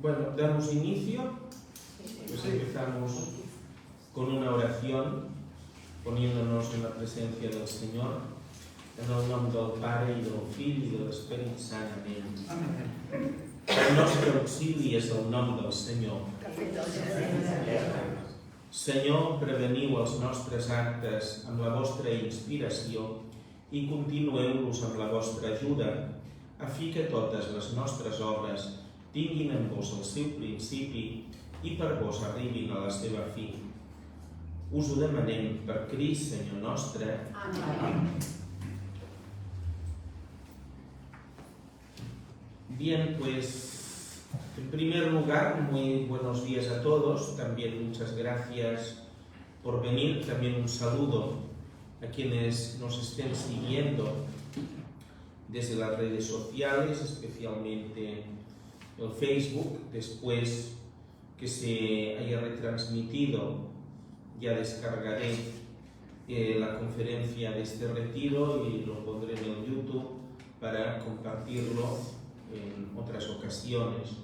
Bueno, damos inicio, pues empezamos con una oración, poniéndonos en la presencia del Señor, en el nom del Pare i del Fill i de l'Esperit Sant. Amén. El nostre auxili és el nom del Senyor. Senyor, preveniu els nostres actes amb la vostra inspiració i continueu-los amb la vostra ajuda, a fi que totes les nostres obres tinguin en vos el seu principi i per vos arribin a la seva fi. Us ho demanem per Crist, Senyor nostre. Amén. Bien, pues, en primer lugar, muy buenos días a todos. También muchas gracias por venir. También un saludo a quienes nos estén siguiendo desde las redes sociales, especialmente el Facebook. Después que se haya retransmitido, ya descargaré la conferencia de este retiro y lo pondré en el YouTube para compartirlo en otras ocasiones.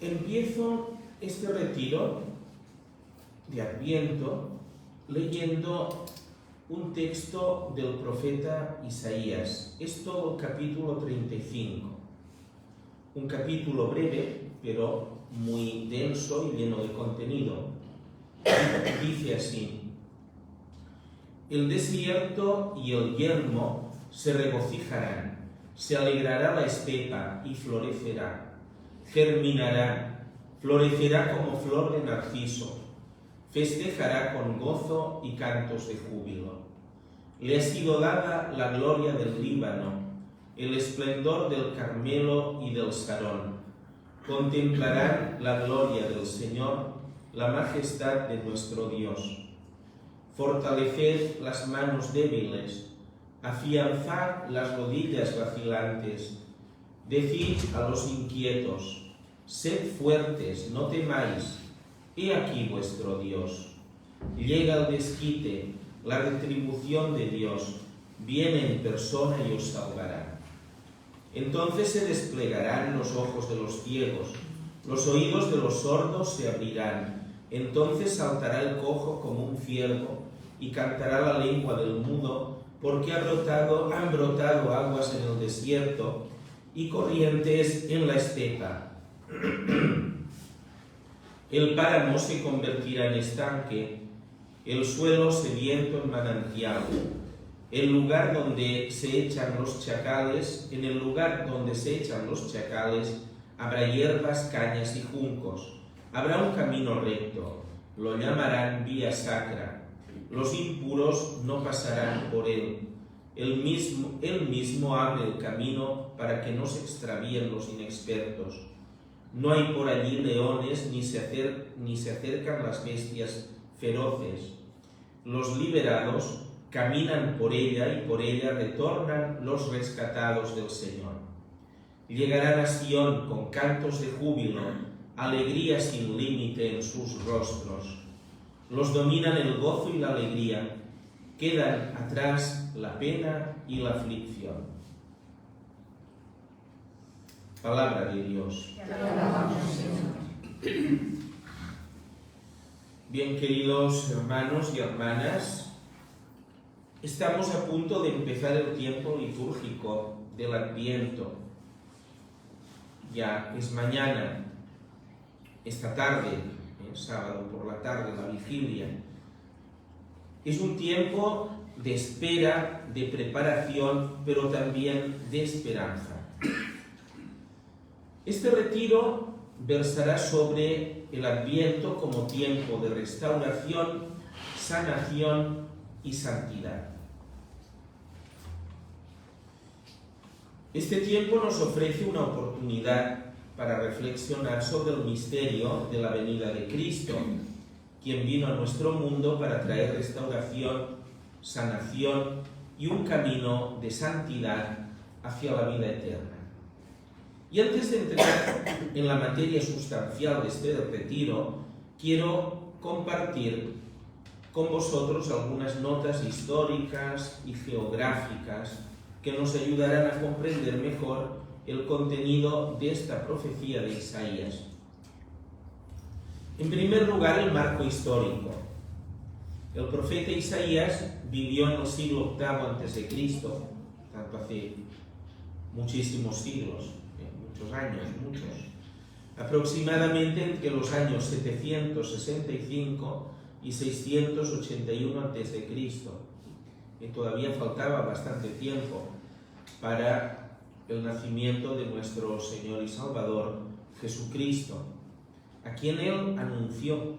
Empiezo este retiro de Adviento leyendo un texto del profeta Isaías. Es todo el capítulo 35. Un capítulo breve, pero muy denso y lleno de contenido. Dice así: el desierto y el yermo se regocijarán, se alegrará la estepa y florecerá, germinará, florecerá como flor de narciso, festejará con gozo y cantos de júbilo. Le ha sido dada la gloria del Líbano, el esplendor del Carmelo y del Sarón. Contemplarán la gloria del Señor, la majestad de nuestro Dios. Fortaleced las manos débiles, afianzad las rodillas vacilantes. Decid a los inquietos: sed fuertes, no temáis, he aquí vuestro Dios. Llega el desquite, la retribución de Dios, viene en persona y os salvará. Entonces se desplegarán los ojos de los ciegos, los oídos de los sordos se abrirán. Entonces saltará el cojo como un ciervo y cantará la lengua del mudo, porque han brotado aguas en el desierto y corrientes en la estepa. El páramo se convertirá en estanque, el suelo sediento en manantial. El lugar donde se echan los chacales, en el lugar donde se echan los chacales, habrá hierbas, cañas y juncos. Habrá un camino recto, lo llamarán vía sacra. Los impuros no pasarán por él. Él mismo abre el camino para que no se extravíen los inexpertos. No hay por allí leones, ni se acercan las bestias feroces. Los liberados caminan por ella y por ella retornan los rescatados del Señor. Llegarán a Sión con cantos de júbilo, alegría sin límite en sus rostros. Los dominan el gozo y la alegría, quedan atrás la pena y la aflicción. Palabra de Dios. Bien, queridos hermanos y hermanas, estamos a punto de empezar el tiempo litúrgico del Adviento. Ya es mañana, esta tarde, sábado por la tarde, la vigilia. Es un tiempo de espera, de preparación, pero también de esperanza. Este retiro versará sobre el Adviento como tiempo de restauración, sanación y santidad. Este tiempo nos ofrece una oportunidad para reflexionar sobre el misterio de la venida de Cristo, quien vino a nuestro mundo para traer restauración, sanación y un camino de santidad hacia la vida eterna. Y antes de entrar en la materia sustancial de este retiro, quiero compartir con vosotros algunas notas históricas y geográficas que nos ayudarán a comprender mejor el contenido de esta profecía de Isaías. En primer lugar, el marco histórico. El profeta Isaías vivió en el siglo VIII a.C., tanto hace muchísimos siglos, muchos años, aproximadamente entre los años 765 y 681 a.C., y todavía faltaba bastante tiempo para el nacimiento de nuestro Señor y Salvador Jesucristo, a quien Él anunció.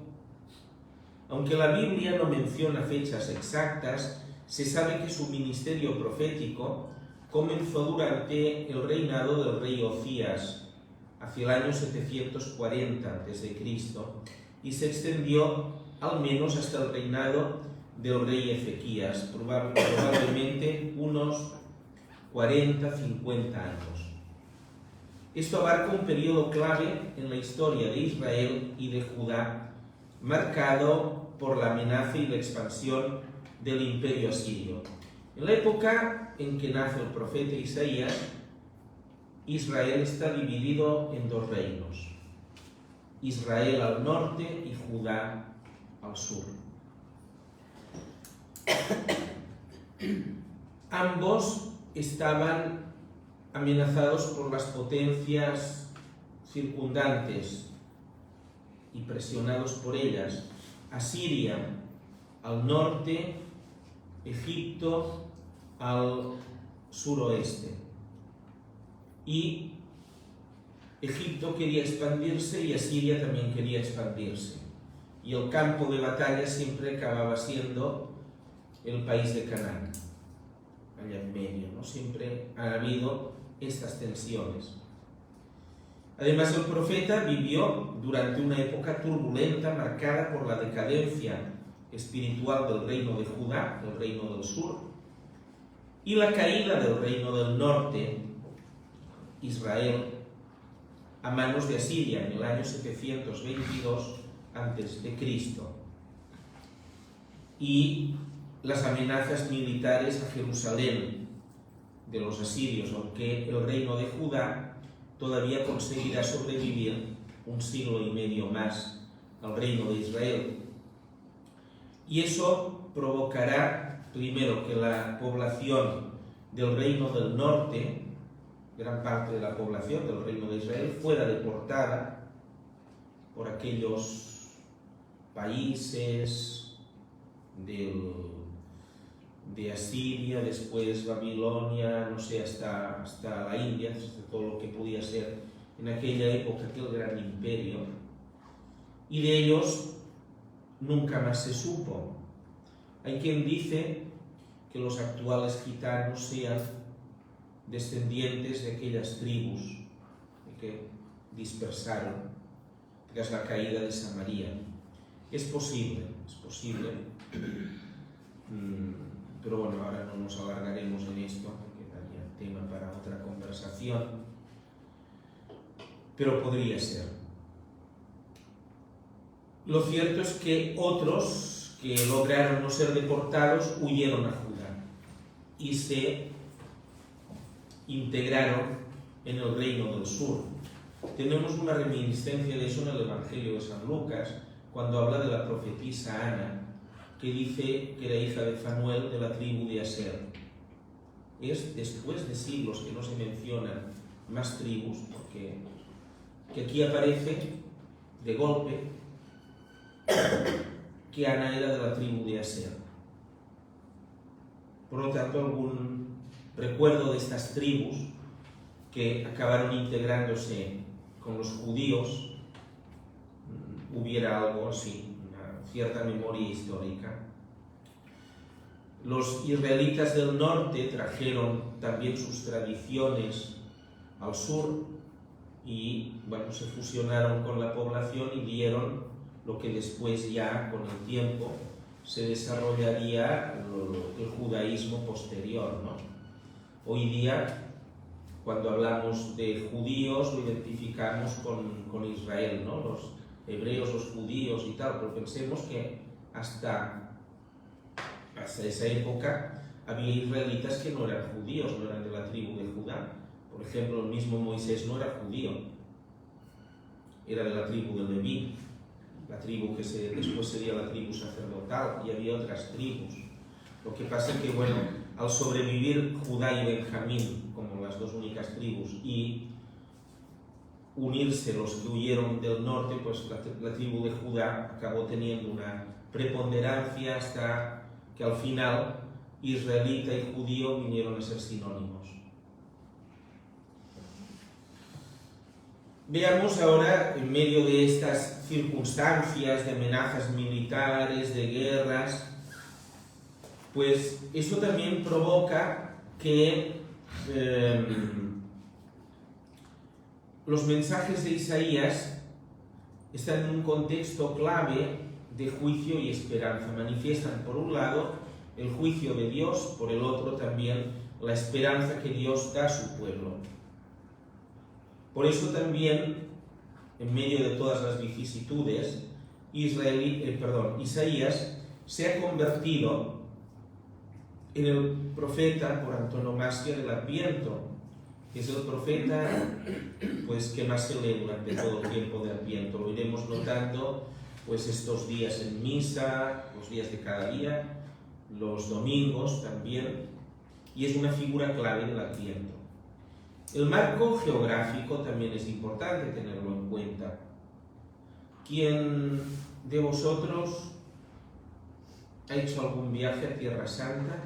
Aunque la Biblia no menciona fechas exactas, se sabe que su ministerio profético comenzó durante el reinado del rey Ocías, hacia el año 740 a.C., y se extendió al menos hasta el reinado del rey Ezequías, probablemente unos 40-50 años. Esto abarca un periodo clave en la historia de Israel y de Judá, marcado por la amenaza y la expansión del imperio asirio. En la época en que nace el profeta Isaías, Israel está dividido en dos reinos: Israel al norte y Judá al sur. Ambos estaban amenazados por las potencias circundantes y presionados por ellas: Asiria al norte, Egipto al suroeste. Y Egipto quería expandirse y Asiria también quería expandirse. Y el campo de batalla siempre acababa siendo el país de Canaán, allá en medio, ¿no? Siempre ha habido estas tensiones. Además, el profeta vivió durante una época turbulenta marcada por la decadencia espiritual del reino de Judá, del reino del sur, y la caída del reino del norte, Israel, a manos de Asiria en el año 722 a.C., y las amenazas militares a Jerusalén de los asirios, aunque el reino de Judá todavía conseguirá sobrevivir un siglo y medio más al reino de Israel. Y eso provocará, primero, que la población del reino del norte, gran parte de la población del reino de Israel, fuera deportada por aquellos países de Asiria, después Babilonia, no sé, hasta la India, hasta todo lo que podía ser en aquella época aquel gran imperio, y de ellos nunca más se supo. Hay quien dice que los actuales gitanos sean descendientes de aquellas tribus que dispersaron tras la caída de Samaria. Es posible, pero bueno, ahora no nos alargaremos en esto, porque daría tema para otra conversación, pero podría ser. Lo cierto es que otros que lograron no ser deportados huyeron a Judá y se integraron en el reino del sur. Tenemos una reminiscencia de eso en el Evangelio de San Lucas, cuando habla de la profetisa Ana, que dice que era hija de Fanuel de la tribu de Aser. Es después de siglos que no se mencionan más tribus, porque que aquí aparece de golpe que Ana era de la tribu de Aser. Por lo tanto, algún recuerdo de estas tribus que acabaron integrándose con los judíos, hubiera algo así, una cierta memoria histórica. Los israelitas del norte trajeron también sus tradiciones al sur y bueno, se fusionaron con la población y dieron lo que después ya con el tiempo se desarrollaría el judaísmo posterior, ¿no? Hoy día, cuando hablamos de judíos, lo identificamos con Israel, ¿no? Los hebreos, los judíos y tal, pero pensemos que hasta esa época había israelitas que no eran judíos, no eran de la tribu de Judá. Por ejemplo, el mismo Moisés no era judío, era de la tribu de Leví, la tribu que después sería la tribu sacerdotal, y había otras tribus. Lo que pasa es que, bueno, al sobrevivir Judá y Benjamín como las dos únicas tribus y unirse los que huyeron del norte, pues la tribu de Judá acabó teniendo una preponderancia hasta que al final israelita y judío vinieron a ser sinónimos. Veamos ahora, en medio de estas circunstancias de amenazas militares, de guerras, pues eso también provoca que los mensajes de Isaías están en un contexto clave de juicio y esperanza. Manifiestan, por un lado, el juicio de Dios, por el otro también la esperanza que Dios da a su pueblo. Por eso también, en medio de todas las vicisitudes, Isaías se ha convertido en el profeta por antonomasia del Adviento. Es el profeta pues, que más se lee durante todo el tiempo de Adviento. Lo iremos notando pues, estos días en misa, los días de cada día, los domingos también, y es una figura clave del Adviento. El marco geográfico también es importante tenerlo en cuenta. ¿Quién de vosotros ha hecho algún viaje a Tierra Santa?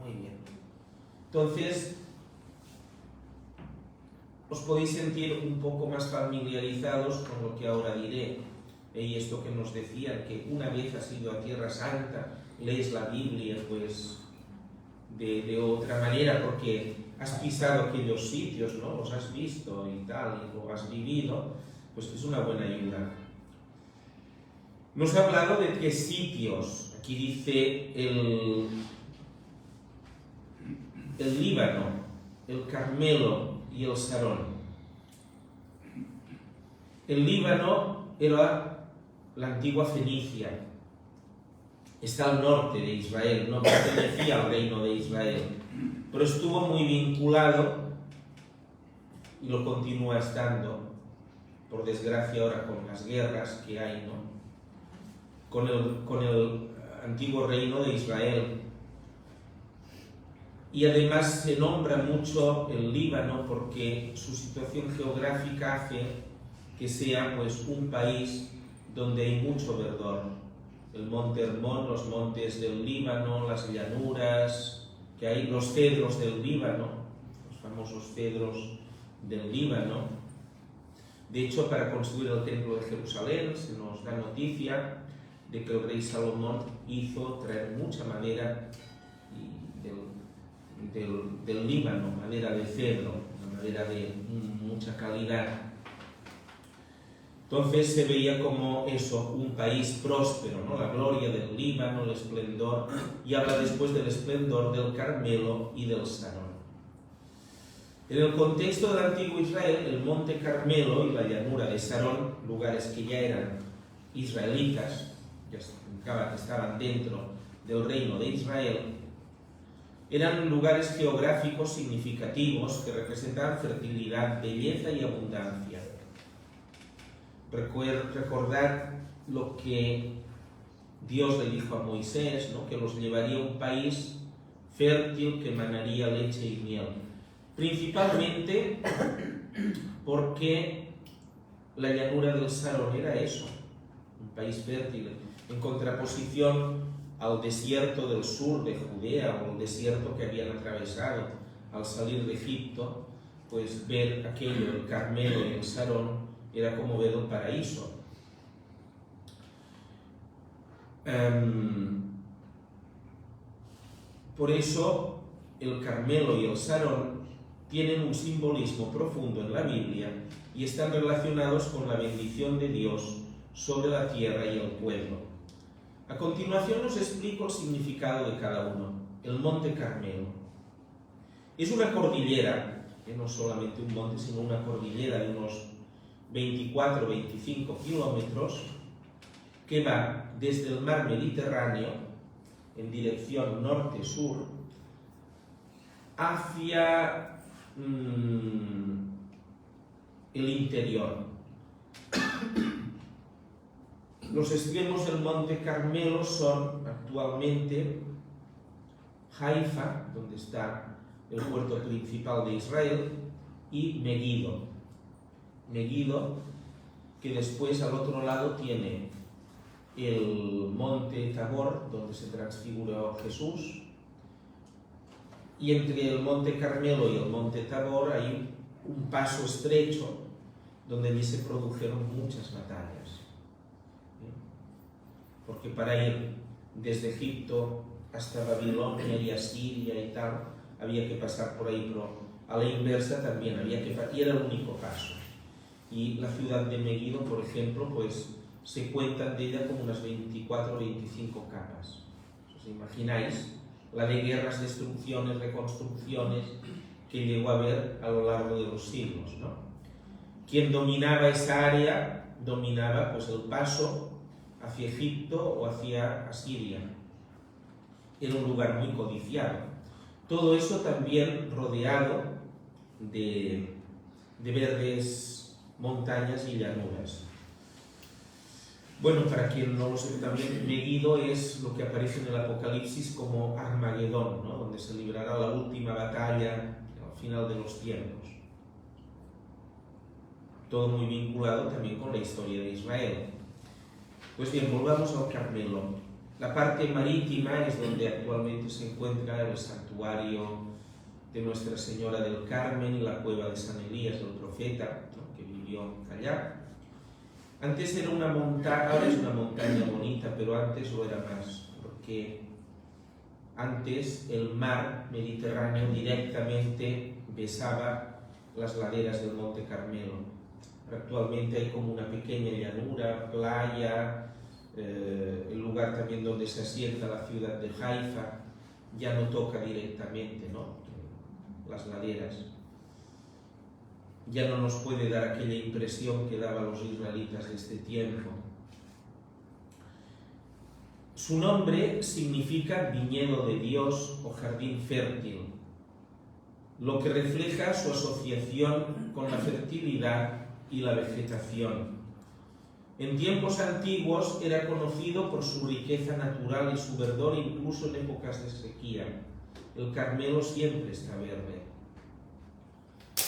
Muy bien. Entonces, os podéis sentir un poco más familiarizados con lo que ahora diré. Y esto que nos decían, que una vez has ido a Tierra Santa, lees la Biblia, pues de otra manera, porque has pisado aquellos sitios, ¿no? Los has visto y tal, y lo has vivido, pues es una buena ayuda. Nos ha hablado de qué sitios. Aquí dice el Líbano, el Carmelo y el Sarón. El Líbano era la antigua Fenicia. Está al norte de Israel, no pertenecía al reino de Israel, pero estuvo muy vinculado y lo continúa estando, por desgracia ahora con las guerras que hay, ¿no? Con el antiguo reino de Israel. Y además se nombra mucho el Líbano porque su situación geográfica hace que sea pues un país donde hay mucho verdor. El monte Hermón, los montes del Líbano, las llanuras, que hay los cedros del Líbano, los famosos cedros del Líbano. De hecho, para construir el templo de Jerusalén se nos da noticia de que el rey Salomón hizo traer mucha madera del Líbano, madera de cedro, una madera de mucha calidad. Entonces se veía como eso, un país próspero, ¿no? La gloria del Líbano, el esplendor, y habla después del esplendor del Carmelo y del Sarón. En el contexto del antiguo Israel, el monte Carmelo y la llanura de Sarón, lugares que ya eran israelitas, ya que estaban dentro del reino de Israel, eran lugares geográficos significativos que representaban fertilidad, belleza y abundancia. Recordad lo que Dios le dijo a Moisés, ¿no? Que los llevaría a un país fértil que emanaría leche y miel. Principalmente porque la llanura del Sarón era eso, un país fértil, en contraposición al desierto del sur de Judea o el desierto que habían atravesado al salir de Egipto. Pues ver aquello, el Carmelo y el Sarón, era como ver el paraíso. Por eso el Carmelo y el Sarón tienen un simbolismo profundo en la Biblia y están relacionados con la bendición de Dios sobre la tierra y el pueblo. A continuación os explico el significado de cada uno. El monte Carmelo es una cordillera, no solamente un monte, sino una cordillera de unos 24-25 kilómetros que va desde el mar Mediterráneo, en dirección norte-sur, hacia el interior. Los extremos del Monte Carmelo son actualmente Haifa, donde está el puerto principal de Israel, y Megiddo. Megiddo, que después al otro lado tiene el Monte Tabor, donde se transfiguró Jesús, y entre el Monte Carmelo y el Monte Tabor hay un paso estrecho donde allí se produjeron muchas batallas. Porque para ir desde Egipto hasta Babilonia y Asiria y tal, había que pasar por ahí, pero a la inversa también había que pasar, y era el único paso. Y la ciudad de Megiddo, por ejemplo, pues se cuentan de ella como unas 24 o 25 capas. ¿Os imagináis la de guerras, destrucciones, reconstrucciones que llegó a haber a lo largo de los siglos, ¿no? Quien dominaba esa área dominaba pues el paso hacia Egipto o hacia Asiria. Era un lugar muy codiciado. Todo eso también rodeado de verdes montañas y llanuras. Bueno, para quien no lo sepa también, Megiddo es lo que aparece en el Apocalipsis como Armagedón, ¿no? Donde se librará la última batalla al final de los tiempos. Todo muy vinculado también con la historia de Israel. Pues bien, volvamos al Carmelo. La parte marítima es donde actualmente se encuentra el santuario de Nuestra Señora del Carmen y la cueva de San Elías, el profeta, ¿no? Que vivió allá. Antes era una montaña, ahora es una montaña bonita, pero antes lo era más, porque antes el mar Mediterráneo directamente besaba las laderas del Monte Carmelo. Actualmente hay como una pequeña llanura, playa, el lugar también donde se asienta la ciudad de Haifa, ya no toca directamente, ¿no? Las laderas. Ya no nos puede dar aquella impresión que daba a los israelitas de este tiempo. Su nombre significa viñedo de Dios o jardín fértil, lo que refleja su asociación con la fertilidad y la vegetación. En tiempos antiguos era conocido por su riqueza natural y su verdor incluso en épocas de sequía. El Carmelo siempre está verde.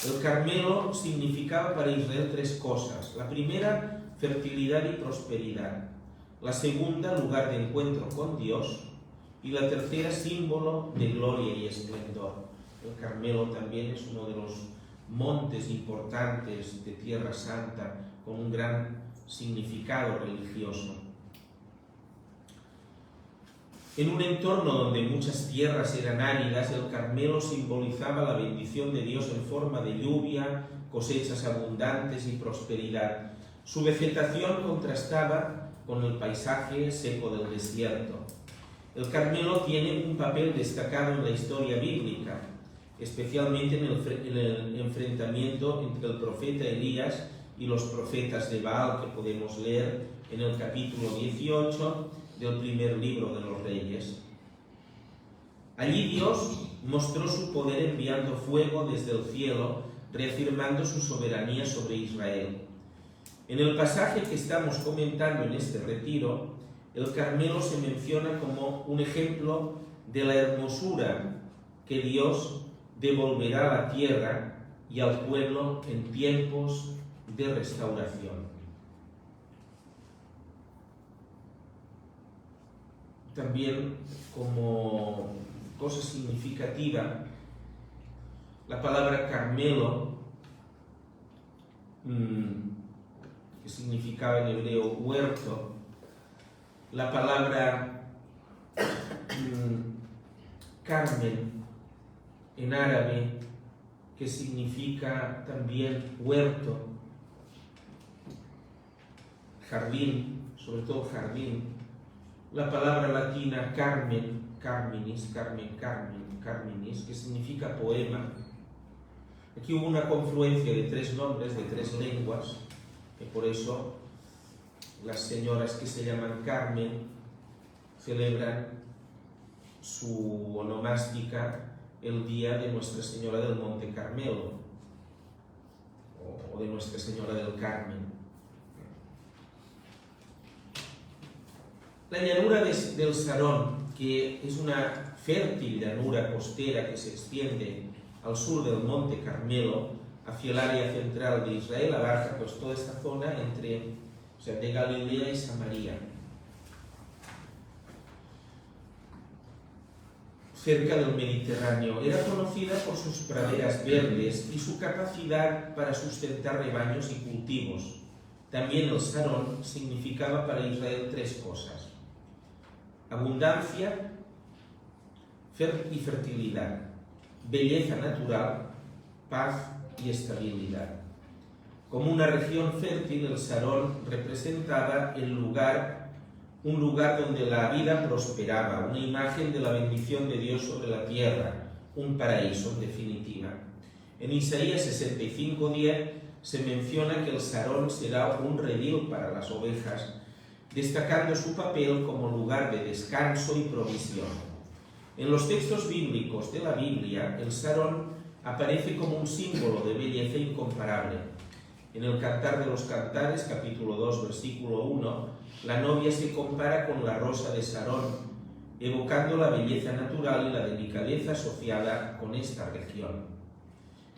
El Carmelo significaba para Israel tres cosas. La primera, fertilidad y prosperidad. La segunda, lugar de encuentro con Dios. Y la tercera, símbolo de gloria y esplendor. El Carmelo también es uno de los montes importantes de Tierra Santa, con un gran significado religioso. En un entorno donde muchas tierras eran áridas, el Carmelo simbolizaba la bendición de Dios en forma de lluvia, cosechas abundantes y prosperidad. Su vegetación contrastaba con el paisaje seco del desierto. El Carmelo tiene un papel destacado en la historia bíblica, especialmente en el enfrentamiento entre el profeta Elías y los profetas de Baal, que podemos leer en el capítulo 18 del primer libro de los Reyes. Allí Dios mostró su poder enviando fuego desde el cielo, reafirmando su soberanía sobre Israel. En el pasaje que estamos comentando en este retiro, el Carmelo se menciona como un ejemplo de la hermosura que Dios devolverá a la tierra y al pueblo en tiempos de restauración. También, como cosa significativa, la palabra Carmelo, que significaba en hebreo huerto, la palabra Carmen en árabe, que significa también huerto, jardín, sobre todo jardín. La palabra latina carmen, carminis, que significa poema. Aquí hubo una confluencia de tres nombres, de tres lenguas, que por eso las señoras que se llaman Carmen celebran su onomástica el día de Nuestra Señora del Monte Carmelo o de Nuestra Señora del Carmen. La llanura del Sarón, que es una fértil llanura costera que se extiende al sur del Monte Carmelo, hacia el área central de Israel, abarca pues toda esta zona de Galilea y Samaria, cerca del Mediterráneo. Era conocida por sus praderas verdes y su capacidad para sustentar rebaños y cultivos. También el Sarón significaba para Israel tres cosas: abundancia y fertilidad, belleza natural, paz y estabilidad. Como una región fértil, el Sarón representaba un lugar donde la vida prosperaba, una imagen de la bendición de Dios sobre la tierra, un paraíso en definitiva. En Isaías 65:10 se menciona que el Sarón será un redil para las ovejas, destacando su papel como lugar de descanso y provisión. En los textos bíblicos de la Biblia, el Sarón aparece como un símbolo de belleza incomparable. En el Cantar de los Cantares, capítulo 2, versículo 1, la novia se compara con la rosa de Sarón, evocando la belleza natural y la delicadeza asociada con esta región.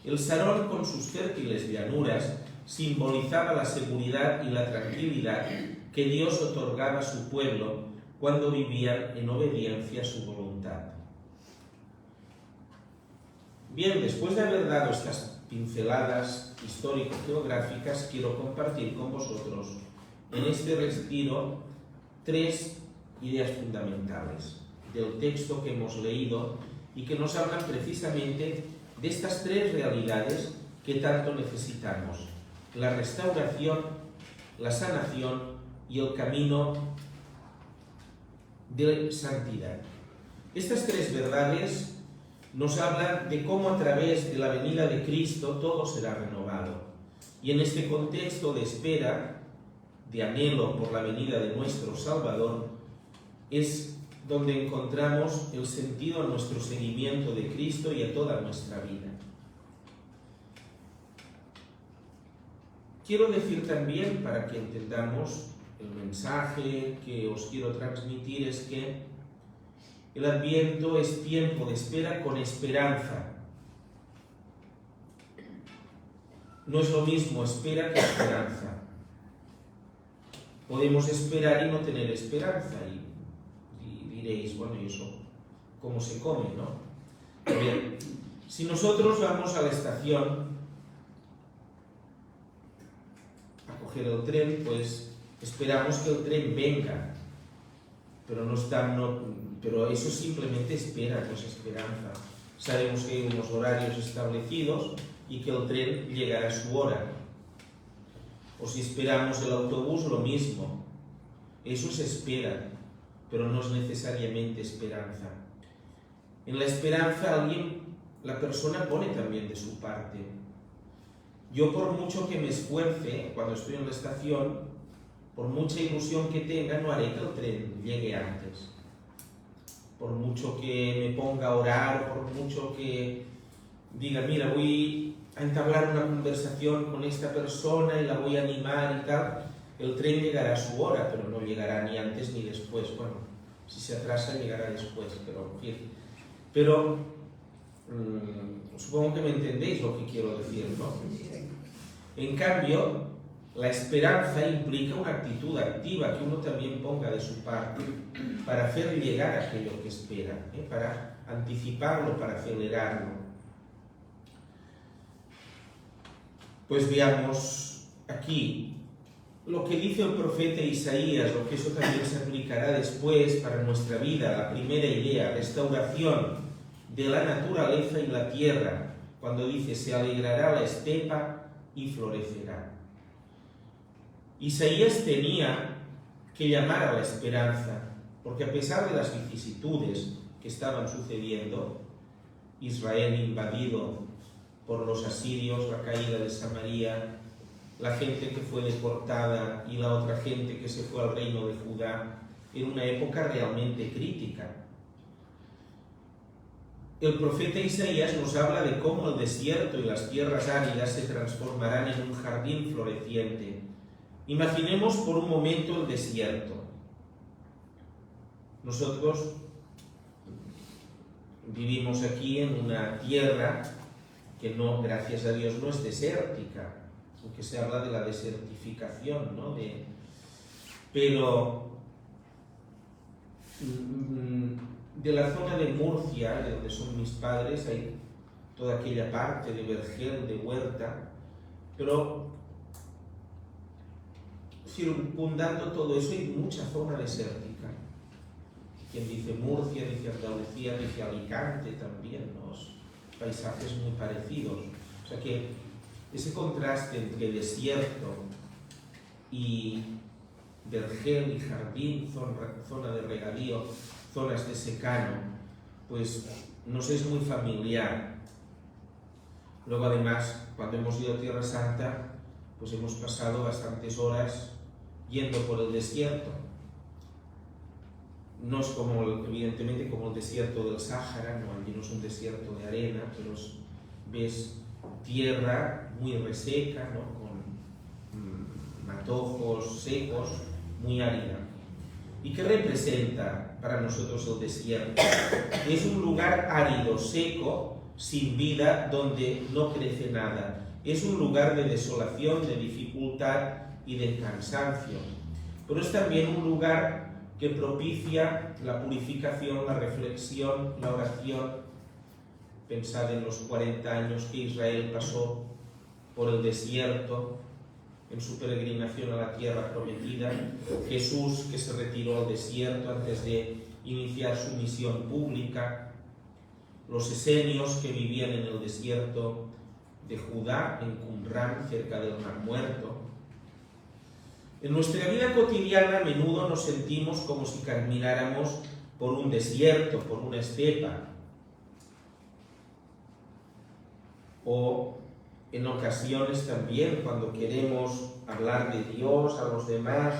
El Sarón, con sus fértiles llanuras, simbolizaba la seguridad y la tranquilidad que Dios otorgaba a su pueblo cuando vivían en obediencia a su voluntad. Bien, después de haber dado estas pinceladas histórico-geográficas, quiero compartir con vosotros en este retiro tres ideas fundamentales del texto que hemos leído y que nos hablan precisamente de estas tres realidades que tanto necesitamos: la restauración, la sanación y el camino de santidad. Estas tres verdades nos hablan de cómo a través de la venida de Cristo todo será renovado. Y en este contexto de espera, de anhelo por la venida de nuestro Salvador, es donde encontramos el sentido a nuestro seguimiento de Cristo y a toda nuestra vida. Quiero decir también, para que entendamos el mensaje que os quiero transmitir, es que el Adviento es tiempo de espera con esperanza. No es lo mismo espera que esperanza. Podemos esperar y no tener esperanza, y diréis, bueno, ¿y eso cómo se come, no? Bien, si nosotros vamos a la estación a coger el tren, pues esperamos que el tren venga, pero eso simplemente espera, no es esperanza. Sabemos que hay unos horarios establecidos y que el tren llegará a su hora. O si esperamos el autobús, lo mismo. Eso es espera, pero no es necesariamente esperanza. En la esperanza la persona pone también de su parte. Yo, por mucho que me esfuerce cuando estoy en la estación, por mucha ilusión que tenga, no haré que el tren llegue antes. Por mucho que me ponga a orar, por mucho que diga, mira, voy a entablar una conversación con esta persona y la voy a animar y tal, el tren llegará a su hora, pero no llegará ni antes ni después. Bueno, si se atrasa llegará después, pero supongo que me entendéis lo que quiero decir, ¿no? En cambio, la esperanza implica una actitud activa, que uno también ponga de su parte para hacer llegar aquello que espera, para anticiparlo, para acelerarlo. Pues veamos aquí lo que dice el profeta Isaías, lo que eso también se aplicará después para nuestra vida. La primera idea, restauración de la naturaleza y la tierra, cuando dice, se alegrará la estepa y florecerá. Isaías tenía que llamar a la esperanza, porque a pesar de las vicisitudes que estaban sucediendo, Israel invadido por los asirios, la caída de Samaria, la gente que fue deportada y la otra gente que se fue al reino de Judá, en una época realmente crítica. el profeta Isaías nos habla de cómo el desierto y las tierras áridas se transformarán en un jardín floreciente. Imaginemos por un momento el desierto. Nosotros vivimos aquí en una tierra que no, gracias a Dios, no es desértica, aunque se habla de la desertificación, ¿no? Pero de la zona de Murcia, de donde son mis padres, hay toda aquella parte de vergel, de huerta, pero circundando todo eso hay mucha zona desértica. Quien dice Murcia, dice Andalucía, dice Alicante también, ¿no? Paisajes muy parecidos. O sea que ese contraste entre desierto y vergel y jardín, zona de regadío, zonas de secano, pues nos es muy familiar. Luego además, cuando hemos ido a Tierra Santa, pues hemos pasado bastantes horas yendo por el desierto. No es como, evidentemente, como el desierto del Sáhara, no, allí no es un desierto de arena, pero ves tierra muy reseca, ¿no? Con matojos secos, muy árida. ¿Y qué representa para nosotros el desierto? Es un lugar árido, seco, sin vida, donde no crece nada. Es un lugar de desolación, de dificultad y de cansancio. Pero es también un lugar que propicia la purificación, la reflexión, la oración. Pensad en los 40 años que Israel pasó por el desierto en su peregrinación a la tierra prometida. Jesús, que se retiró al desierto antes de iniciar su misión pública. Los esenios que vivían en el desierto de Judá, en Qumran, cerca del Mar Muerto. En nuestra vida cotidiana a menudo nos sentimos como si camináramos por un desierto, por una estepa. O en ocasiones también, cuando queremos hablar de Dios a los demás,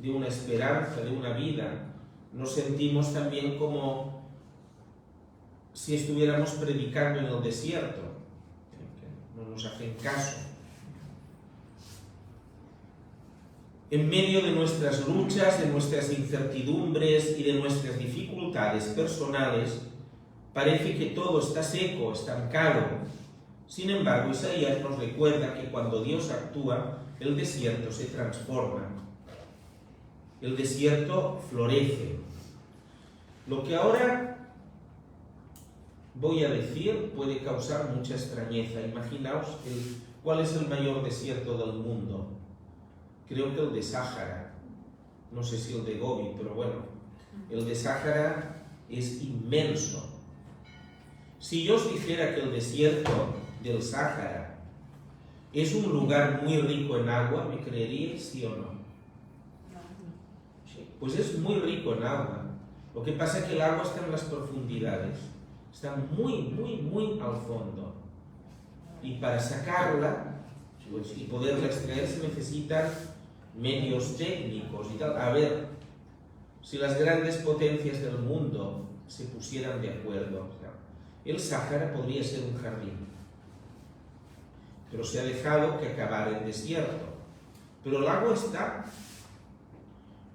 de una esperanza, de una vida, nos sentimos también como si estuviéramos predicando en el desierto. No nos hacen caso. En medio de nuestras luchas, de nuestras incertidumbres y de nuestras dificultades personales, parece que todo está seco, estancado. Sin embargo, Isaías nos recuerda que cuando Dios actúa, el desierto se transforma. El desierto florece. Lo que ahora voy a decir puede causar mucha extrañeza. Imaginaos cuál es el mayor desierto del mundo. Creo que el de Sáhara, no sé si el de Gobi, pero bueno, el de Sáhara es inmenso. Si yo os dijera que el desierto del Sáhara es un lugar muy rico en agua, ¿me creeríais, sí o no? Pues es muy rico en agua. Lo que pasa es que el agua está en las profundidades, está muy, muy, muy al fondo. Y para sacarla, pues, y poderla extraer, se necesitan medios técnicos y tal. A ver, si las grandes potencias del mundo se pusieran de acuerdo, el Sáhara podría ser un jardín, pero se ha dejado que acabara en desierto. Pero el agua está,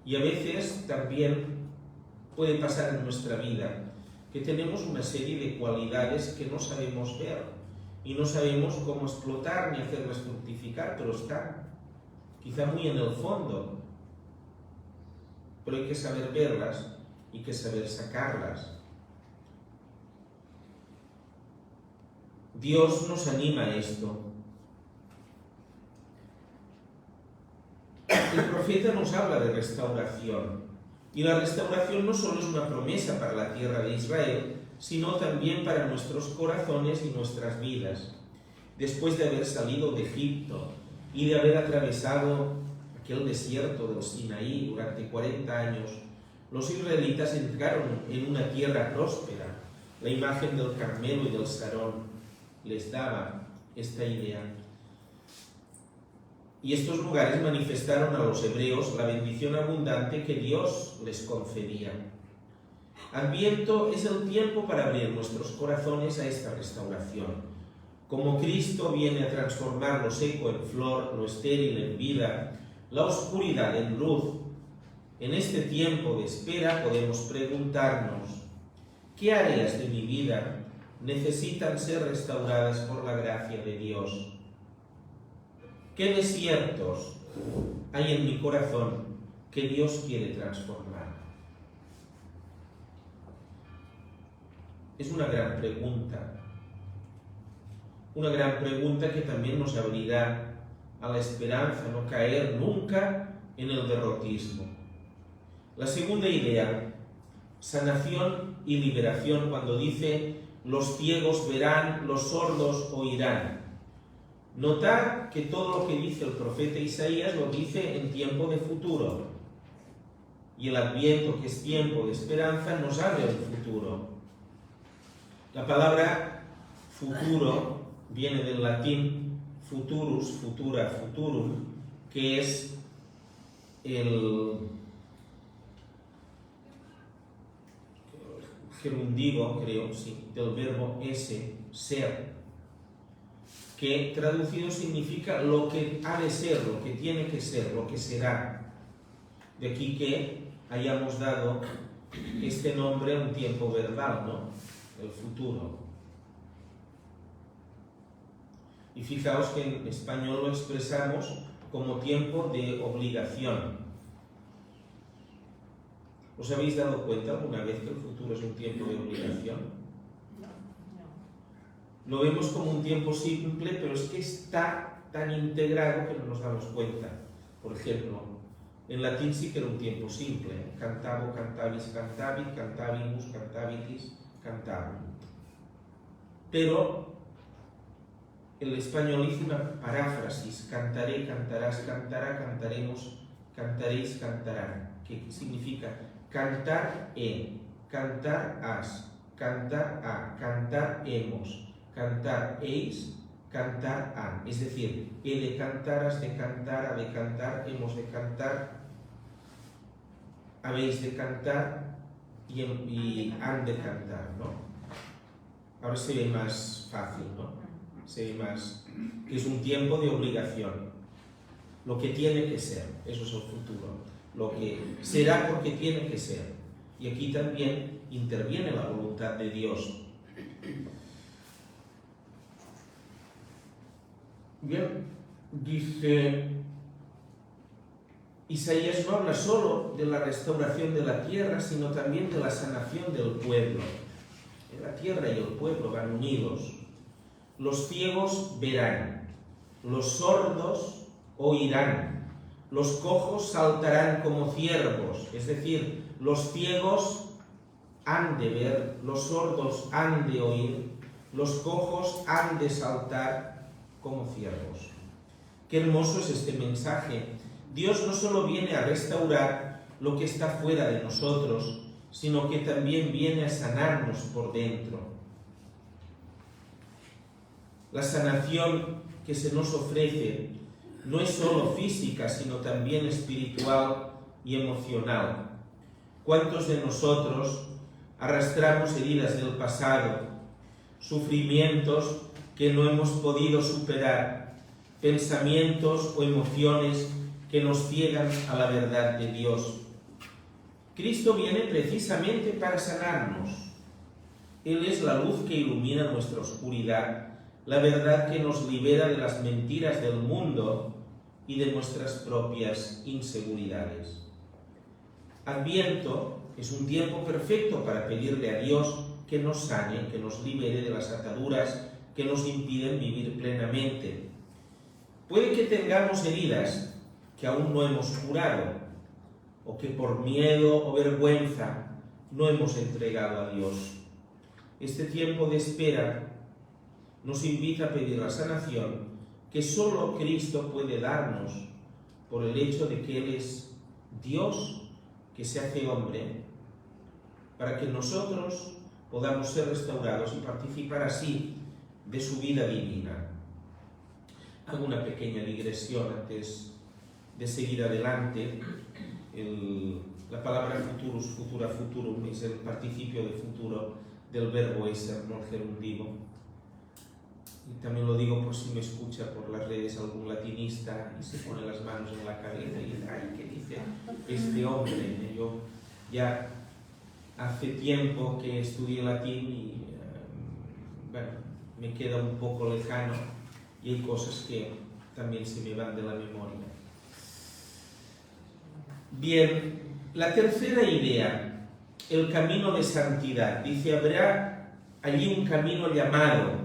y a veces también puede pasar en nuestra vida que tenemos una serie de cualidades que no sabemos ver y no sabemos cómo explotar ni hacerlas fructificar, pero están quizá muy en el fondo, pero hay que saber verlas y que saber sacarlas. Dios nos anima a esto. El profeta nos habla de restauración, y la restauración no solo es una promesa para la tierra de Israel, sino también para nuestros corazones y nuestras vidas. Después de haber salido de Egipto y de haber atravesado aquel desierto del Sinaí durante 40 años, los israelitas entraron en una tierra próspera. La imagen del Carmelo y del Sarón les daba esta idea. Y estos lugares manifestaron a los hebreos la bendición abundante que Dios les concedía. Adviento es el tiempo para abrir nuestros corazones a esta restauración. Como Cristo viene a transformar lo seco en flor, lo estéril en vida, la oscuridad en luz, en este tiempo de espera podemos preguntarnos: ¿qué áreas de mi vida necesitan ser restauradas por la gracia de Dios? ¿Qué desiertos hay en mi corazón que Dios quiere transformar? Es una gran pregunta que también nos abrirá a la esperanza, no caer nunca en el derrotismo. La segunda idea, sanación y liberación, cuando dice: los ciegos verán, los sordos oirán. Notad que todo lo que dice el profeta Isaías lo dice en tiempo de futuro. Y el Adviento, que es tiempo de esperanza, nos abre el futuro. La palabra futuro viene del latín futurus, futura, futurum, que es el gerundivo, creo, sí, del verbo esse, ser, que traducido significa lo que ha de ser, lo que tiene que ser, lo que será. De aquí que hayamos dado este nombre a un tiempo verbal, ¿no? El futuro. Y fijaos que en español lo expresamos como tiempo de obligación. ¿Os habéis dado cuenta alguna vez que el futuro es un tiempo de obligación? No. Lo vemos como un tiempo simple, pero es que está tan integrado que no nos damos cuenta. Por ejemplo, en latín sí que era un tiempo simple: cantabo, cantabis, cantabit, cantabimus, cantabitis, cantabum. Pero el español hizo una paráfrasis: cantaré, cantarás, cantará, cantaremos, cantaréis, cantarán, que significa cantar cantar as, cantar a, cantar hemos, cantar eis, cantar han. Es decir, he de cantar, has de cantar, ha de cantar, hemos de cantar, habéis de cantar y han de cantar, ¿no? Ahora se ve más fácil, ¿no? Se ve más que es un tiempo de obligación. Lo que tiene que ser, eso es el futuro. Lo que será porque tiene que ser. Y aquí también interviene la voluntad de Dios. Bien, dice Isaías, no habla solo de la restauración de la tierra, sino también de la sanación del pueblo. La tierra y el pueblo van unidos. Los ciegos verán, los sordos oirán, los cojos saltarán como ciervos, es decir, los ciegos han de ver, los sordos han de oír, los cojos han de saltar como ciervos. Qué hermoso es este mensaje. Dios no solo viene a restaurar lo que está fuera de nosotros, sino que también viene a sanarnos por dentro. La sanación que se nos ofrece no es solo física, sino también espiritual y emocional. ¿Cuántos de nosotros arrastramos heridas del pasado, sufrimientos que no hemos podido superar, pensamientos o emociones que nos ciegan a la verdad de Dios? Cristo viene precisamente para sanarnos. Él es la luz que ilumina nuestra oscuridad, la verdad que nos libera de las mentiras del mundo y de nuestras propias inseguridades. Adviento es un tiempo perfecto para pedirle a Dios que nos sane, que nos libere de las ataduras que nos impiden vivir plenamente. Puede que tengamos heridas que aún no hemos curado, o que por miedo o vergüenza no hemos entregado a Dios. Este tiempo de espera nos invita a pedir la sanación que solo Cristo puede darnos por el hecho de que Él es Dios que se hace hombre, para que nosotros podamos ser restaurados y participar así de su vida divina. Hago una pequeña digresión antes de seguir adelante. la palabra futurus, futura, futurum, es el participio de futuro del verbo ser, no el gerundivo. Y también lo digo por si me escucha por las redes algún latinista y se pone las manos en la cabeza y dice, ay, ¿qué dice este hombre? Yo ya hace tiempo que estudié latín y bueno, me queda un poco lejano y hay cosas que también se me van de la memoria. Bien, la tercera idea, el camino de santidad. Dice, habrá allí un camino llamado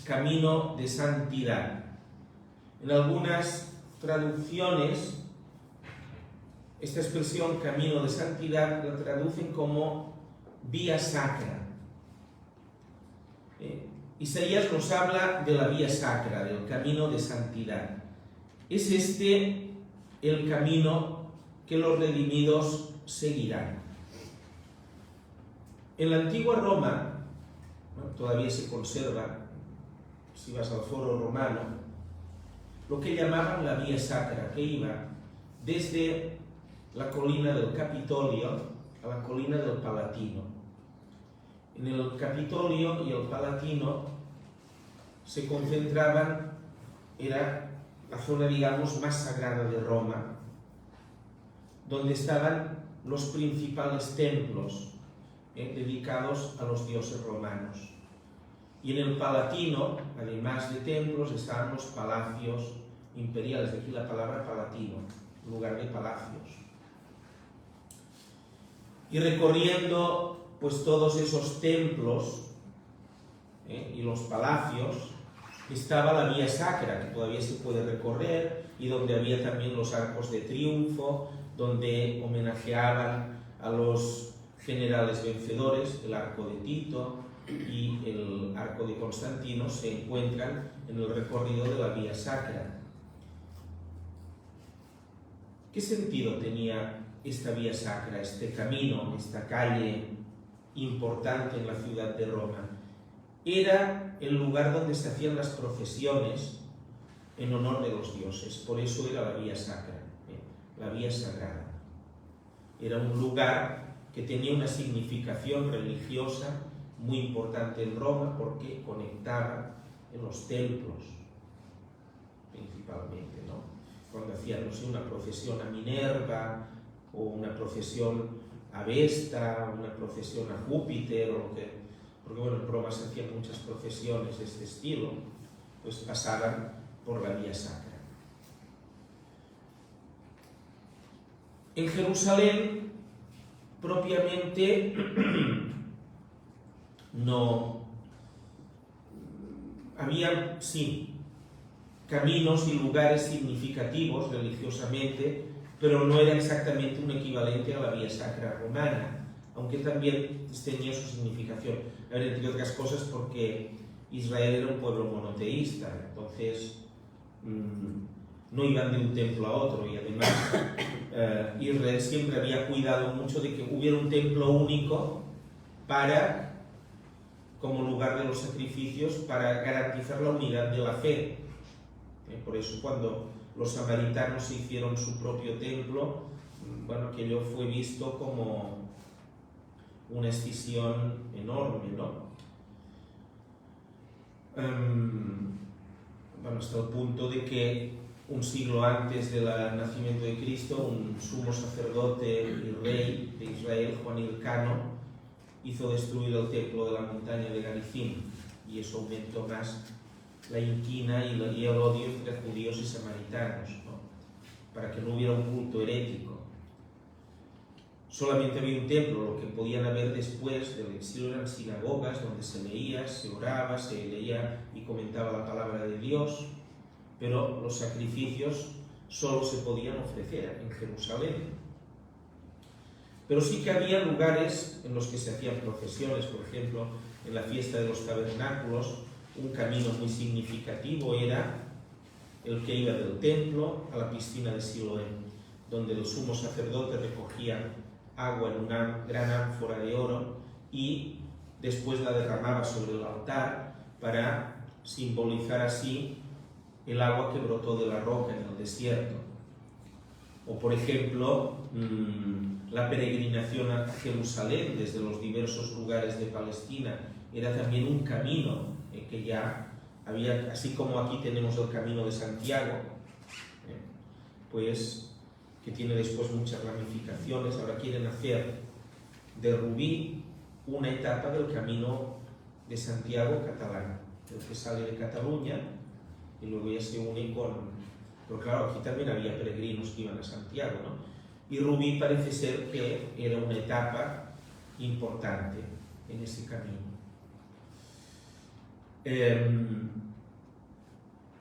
camino de santidad. En algunas traducciones, esta expresión camino de santidad la traducen como vía sacra. Isaías nos habla de la vía sacra, del camino de santidad. Es este el camino que los redimidos seguirán. En la antigua Roma, todavía se conserva, si vas al foro romano, lo que llamaban la vía sacra, que iba desde la colina del Capitolio a la colina del Palatino. En el Capitolio y el Palatino se concentraban, era la zona, digamos, más sagrada de Roma, donde estaban los principales templos dedicados a los dioses romanos. Y en el Palatino, además de templos, estaban los palacios imperiales, de aquí la palabra palatino, lugar de palacios. Y recorriendo pues todos esos templos y los palacios, estaba la vía sacra, que todavía se puede recorrer, y donde había también los arcos de triunfo, donde homenajeaban a los generales vencedores. El arco de Tito y el arco de Constantino se encuentran en el recorrido de la vía sacra. ¿Qué sentido tenía esta vía sacra, este camino, esta calle importante en la ciudad de Roma? Era el lugar donde se hacían las procesiones en honor de los dioses, por eso era la vía sacra, la vía sagrada. Era un lugar que tenía una significación religiosa muy importante en Roma porque conectaba en los templos, principalmente, ¿no? Cuando hacían, no sé, una procesión a Minerva, o una procesión a Vesta, una procesión a Júpiter, o lo que, porque bueno, en Roma se hacían muchas procesiones de este estilo, pues pasaban por la vía sacra. En Jerusalén, propiamente, no había, sí, caminos y lugares significativos religiosamente, pero no era exactamente un equivalente a la vía sacra romana, aunque también tenía su significación. A ver, entre otras cosas porque Israel era un pueblo monoteísta, entonces no iban de un templo a otro, y además Israel siempre había cuidado mucho de que hubiera un templo único como lugar de los sacrificios, para garantizar la unidad de la fe. Por eso cuando los samaritanos se hicieron su propio templo, bueno, aquello fue visto como una escisión enorme, ¿no? Bueno, hasta el punto de que un siglo antes del nacimiento de Cristo, un sumo sacerdote y rey de Israel, Juan Hircano, hizo destruir el templo de la montaña de Garizim, y eso aumentó más la inquina y el odio entre judíos y samaritanos, ¿no? Para que no hubiera un culto herético. Solamente había un templo, lo que podían haber después del exilio eran sinagogas donde se leía, se oraba, se leía y comentaba la palabra de Dios, pero los sacrificios solo se podían ofrecer en Jerusalén. Pero sí que había lugares en los que se hacían procesiones, por ejemplo, en la fiesta de los tabernáculos, un camino muy significativo era el que iba del templo a la piscina de Siloé, donde el sumo sacerdote recogía agua en una gran ánfora de oro y después la derramaba sobre el altar para simbolizar así el agua que brotó de la roca en el desierto. O por ejemplo, la peregrinación a Jerusalén desde los diversos lugares de Palestina era también un camino que ya había, así como aquí tenemos el camino de Santiago, pues que tiene después muchas ramificaciones. Ahora quieren hacer de Rubí una etapa del camino de Santiago catalán, el que sale de Cataluña y luego ya se une con... Pero claro, aquí también había peregrinos que iban a Santiago, ¿no? Y Rubí parece ser que era una etapa importante en ese camino.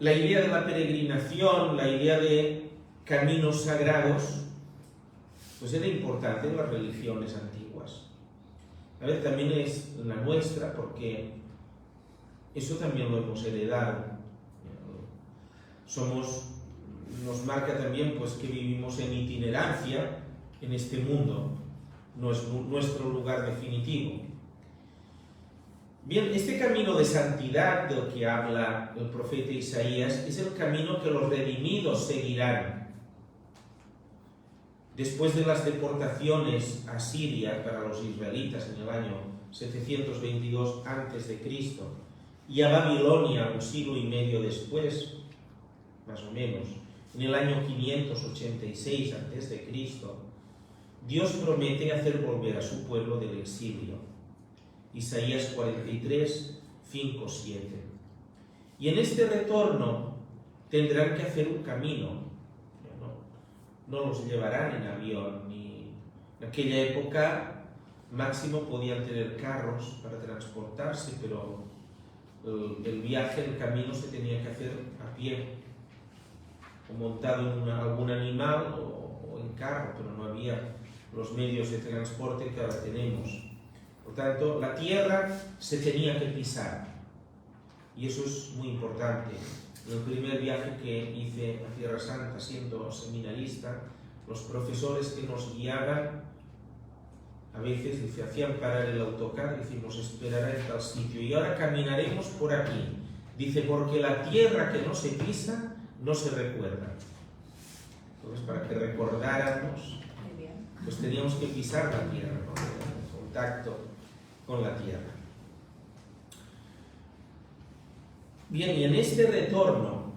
La idea de la peregrinación, la idea de caminos sagrados, pues era importante en las religiones antiguas. A ver, también es la nuestra, porque eso también lo hemos heredado. Nos marca también pues que vivimos en itinerancia en este mundo, no es nuestro lugar definitivo. Bien, este camino de santidad del que habla el profeta Isaías es el camino que los redimidos seguirán. Después de las deportaciones a Siria para los israelitas en el año 722 a.C. y a Babilonia un siglo y medio después, más o menos, en el año 586 a.C., Dios promete hacer volver a su pueblo del exilio. Isaías 43, 5, 7. Y en este retorno tendrán que hacer un camino. No los llevarán en avión, ni en aquella época máximo podían tener carros para transportarse, pero el viaje, el camino se tenía que hacer a pie, o montado en algún animal o en carro, pero no había los medios de transporte que ahora tenemos. Por tanto, la tierra se tenía que pisar, y eso es muy importante. En el primer viaje que hice a Tierra Santa, siendo seminarista, los profesores que nos guiaban, a veces hacían parar el autocar, decimos, esperará en tal sitio, y ahora caminaremos por aquí. Dice, porque la tierra que no se pisa, no se recuerda. Entonces, para que recordáramos, pues teníamos que pisar la tierra, ¿no? En contacto con la tierra. Bien, y en este retorno,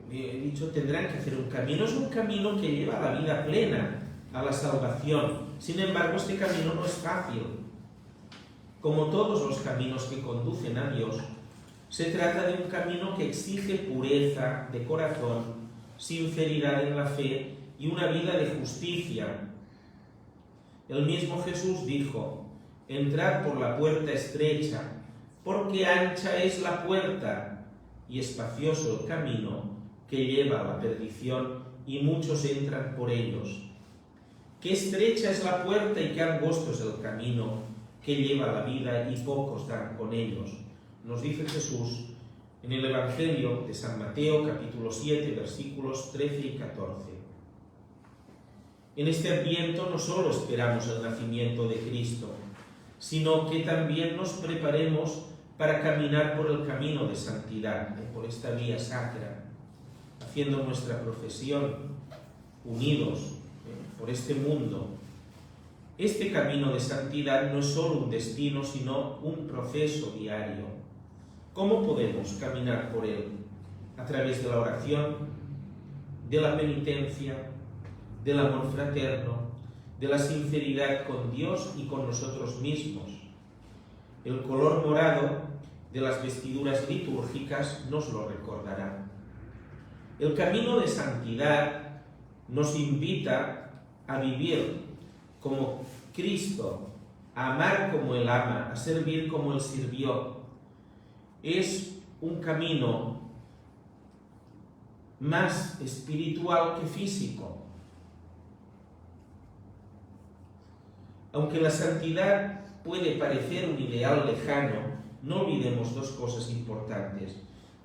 he dicho, tendrán que hacer un camino. Es un camino que lleva a la vida plena, a la salvación. Sin embargo, este camino no es fácil. Como todos los caminos que conducen a Dios, se trata de un camino que exige pureza de corazón, sinceridad en la fe y una vida de justicia. El mismo Jesús dijo, entrad por la puerta estrecha, porque ancha es la puerta y espacioso el camino que lleva a la perdición, y muchos entran por ellos. Qué estrecha es la puerta y qué angosto es el camino que lleva a la vida, y pocos dan con ellos. Nos dice Jesús en el Evangelio de San Mateo, capítulo 7, versículos 13 y 14. En este Adviento no solo esperamos el nacimiento de Cristo, sino que también nos preparemos para caminar por el camino de santidad, por esta vía sacra, haciendo nuestra profesión, unidos por este mundo. Este camino de santidad no es solo un destino, sino un proceso diario. ¿Cómo podemos caminar por él? A través de la oración, de la penitencia, del amor fraterno, de la sinceridad con Dios y con nosotros mismos. El color morado de las vestiduras litúrgicas nos lo recordará. El camino de santidad nos invita a vivir como Cristo, a amar como Él ama, a servir como Él sirvió. Es un camino más espiritual que físico. Aunque la santidad puede parecer un ideal lejano, no olvidemos dos cosas importantes.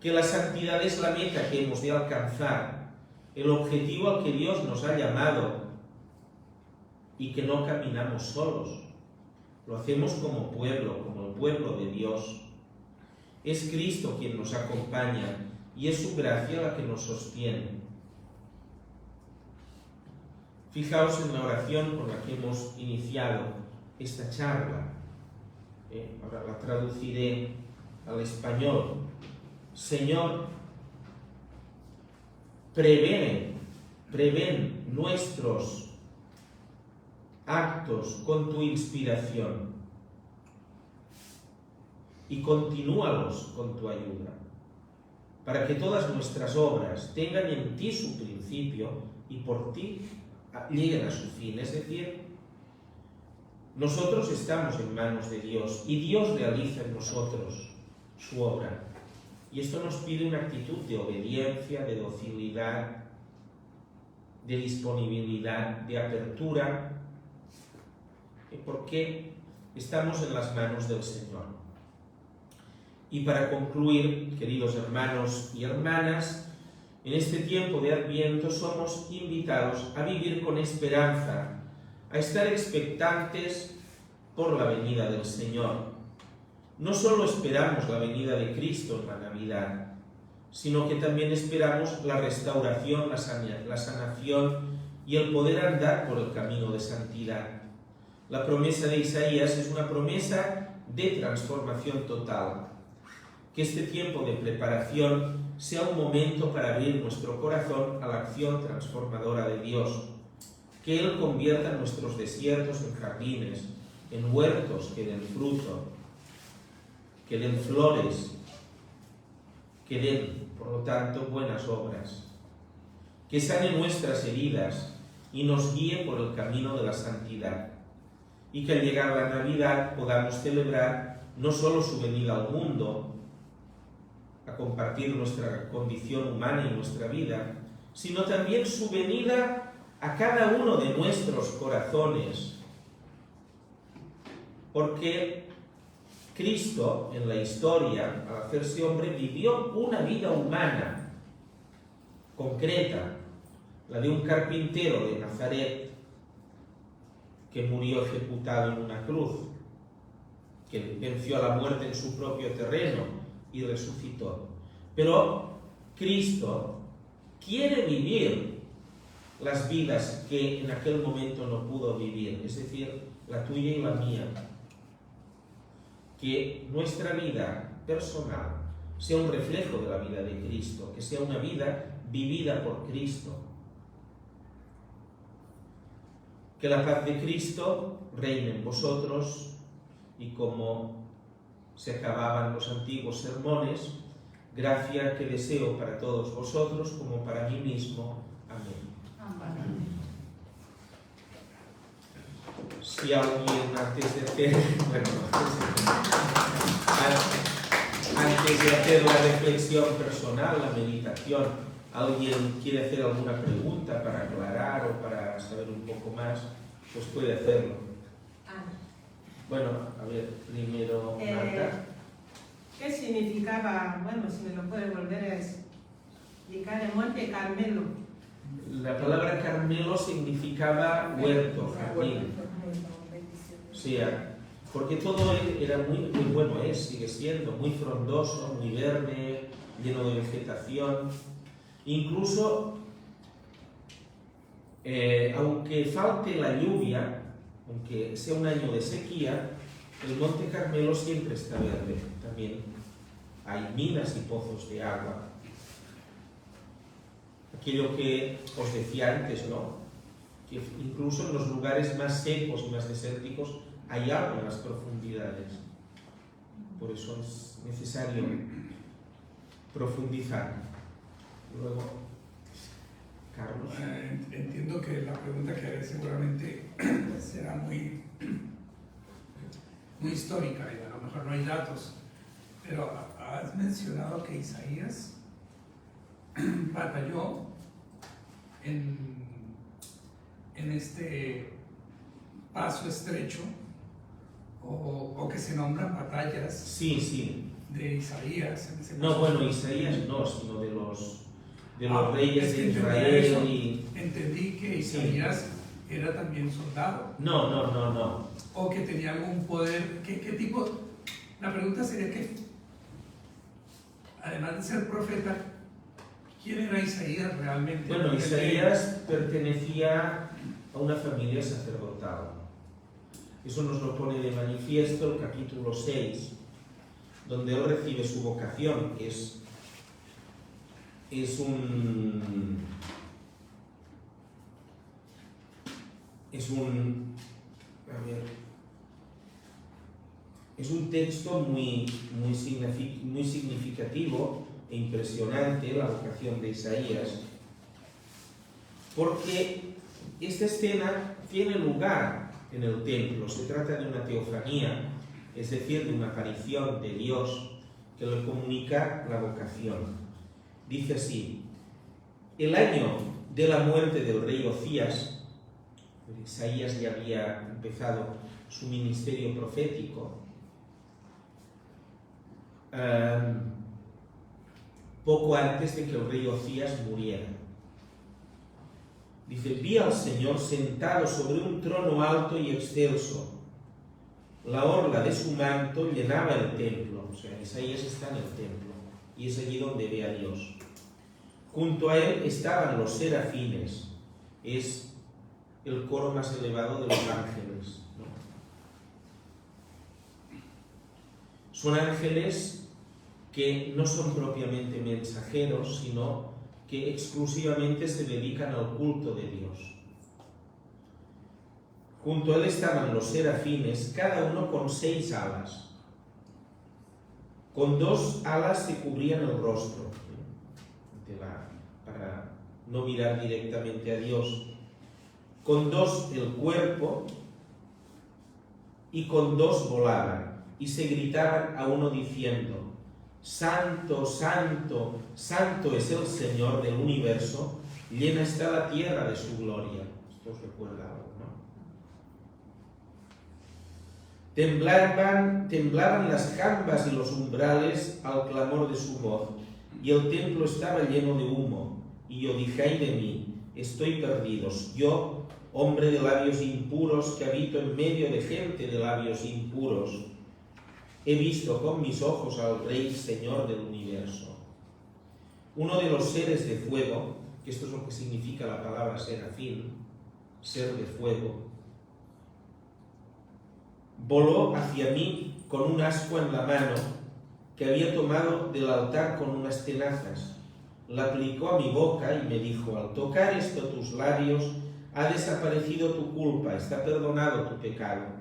Que la santidad es la meta que hemos de alcanzar, el objetivo al que Dios nos ha llamado, y que no caminamos solos. Lo hacemos como pueblo, como el pueblo de Dios. Es Cristo quien nos acompaña y es su gracia la que nos sostiene. Fijaos en la oración con la que hemos iniciado esta charla. Ahora la traduciré al español. Señor, prevén nuestros actos con tu inspiración y continúalos con tu ayuda, para que todas nuestras obras tengan en ti su principio y por ti lleguen a su fin. Es decir, nosotros estamos en manos de Dios y Dios realiza en nosotros su obra. Y esto nos pide una actitud de obediencia, de docilidad, de disponibilidad, de apertura, porque estamos en las manos del Señor. Y para concluir, queridos hermanos y hermanas, en este tiempo de Adviento somos invitados a vivir con esperanza, a estar expectantes por la venida del Señor. No solo esperamos la venida de Cristo en la Navidad, sino que también esperamos la restauración, la sanación y el poder andar por el camino de santidad. La promesa de Isaías es una promesa de transformación total. Que este tiempo de preparación sea un momento para abrir nuestro corazón a la acción transformadora de Dios. Que Él convierta nuestros desiertos en jardines, en huertos que den fruto, que den flores, que den, por lo tanto, buenas obras. Que sane nuestras heridas y nos guíe por el camino de la santidad. Y que al llegar la Navidad podamos celebrar no solo su venida al mundo, a compartir nuestra condición humana y nuestra vida, sino también su venida a cada uno de nuestros corazones. Porque Cristo, en la historia, al hacerse hombre, vivió una vida humana, concreta, la de un carpintero de Nazaret, que murió ejecutado en una cruz, que venció a la muerte en su propio terreno y resucitó. Pero Cristo quiere vivir las vidas que en aquel momento no pudo vivir, es decir, la tuya y la mía. Que nuestra vida personal sea un reflejo de la vida de Cristo, que sea una vida vivida por Cristo. Que la paz de Cristo reine en vosotros y como se acababan los antiguos sermones, gracia que deseo para todos vosotros como para mí mismo. Amén. Amén. Si alguien antes de hacer la reflexión personal, la meditación, alguien quiere hacer alguna pregunta para aclarar o para saber un poco más, pues puede hacerlo. Bueno, a ver, primero Marta. ¿Qué significaba, bueno, si me lo puede volver a explicar, el Monte Carmelo? La palabra Carmelo significaba huerto, jardín. O sea, porque todo era muy bueno, sigue siendo muy frondoso, muy verde, lleno de vegetación. Incluso, aunque falte la lluvia, aunque sea un año de sequía, el Monte Carmelo siempre está verde. También hay minas y pozos de agua. Aquello que os decía antes, ¿no? Que incluso en los lugares más secos y más desérticos hay agua en las profundidades. Por eso es necesario profundizar. Luego, Carlos. Entiendo que la pregunta que haré seguramente será muy histórica y a lo mejor no hay datos, pero has mencionado que Isaías batalló en este paso estrecho o que se nombran batallas. Sí. De Isaías. En ese paso. No, bueno, Isaías no, sino de los reyes de Israel. Entendí que Isaías era también soldado. No. O que tenía algún poder. ¿Qué tipo? La pregunta sería que, además de ser profeta, ¿quién era Isaías realmente? Bueno, Isaías pertenecía a una familia sacerdotal. Eso nos lo pone de manifiesto el capítulo 6, donde él recibe su vocación, que es un texto muy significativo e impresionante, la vocación de Isaías, porque esta escena tiene lugar en el templo. Se trata de una teofanía, es decir, de una aparición de Dios que le comunica la vocación. Dice así: el año de la muerte del rey Ocías, Isaías ya había empezado su ministerio profético, poco antes de que el rey Ocías muriera. Dice: vi al Señor sentado sobre un trono alto y excelso. La orla de su manto llenaba el templo. O sea, Isaías está en el templo y es allí donde ve a Dios. Junto a él estaban los serafines. Es el coro más elevado de los ángeles, ¿no? Son ángeles que no son propiamente mensajeros, sino que exclusivamente se dedican al culto de Dios. Junto a él estaban los serafines, cada uno con 6 alas. Con 2 alas se cubrían el rostro, para no mirar directamente a Dios. Con 2 el cuerpo, y con 2 volaban, y se gritaban a uno diciendo: Santo, santo, santo es el Señor del universo, llena está la tierra de su gloria. Esto os recuerda algo, ¿no? Temblaban las jambas y los umbrales al clamor de su voz, y el templo estaba lleno de humo. Y yo dije: ay de mí, estoy perdido, yo, hombre de labios impuros, que habito en medio de gente de labios impuros. He visto con mis ojos al Rey Señor del universo. Uno de los seres de fuego, que esto es lo que significa la palabra serafín, ser de fuego, voló hacia mí con un ascua en la mano que había tomado del altar con unas tenazas. La aplicó a mi boca y me dijo: al tocar esto tus labios, ha desaparecido tu culpa, está perdonado tu pecado.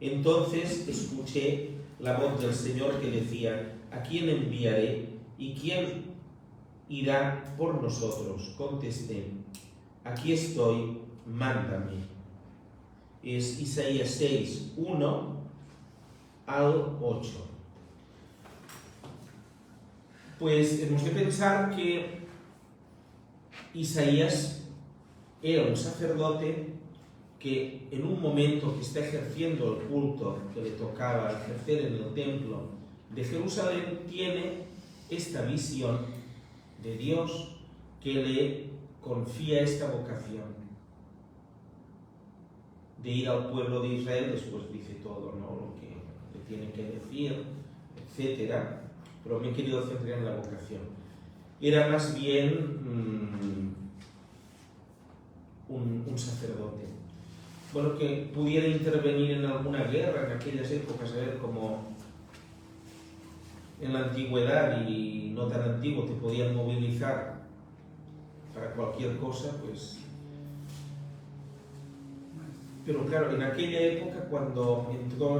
Entonces escuché la voz del Señor que decía: ¿a quién enviaré y quién irá por nosotros? Contesté: aquí estoy, mándame. Es Isaías 6, 1 al 8. Pues hemos de pensar que Isaías era un sacerdote que en un momento que está ejerciendo el culto que le tocaba ejercer en el templo de Jerusalén, tiene esta visión de Dios que le confía esta vocación de ir al pueblo de Israel. Después dice todo, ¿no?, lo que le tiene que decir, etcétera, pero me he querido centrar en la vocación. Era más bien un sacerdote, bueno, que pudiera intervenir en alguna guerra en aquellas épocas, a ver, como en la antigüedad y no tan antiguo te podían movilizar para cualquier cosa, pues. Pero claro, en aquella época, cuando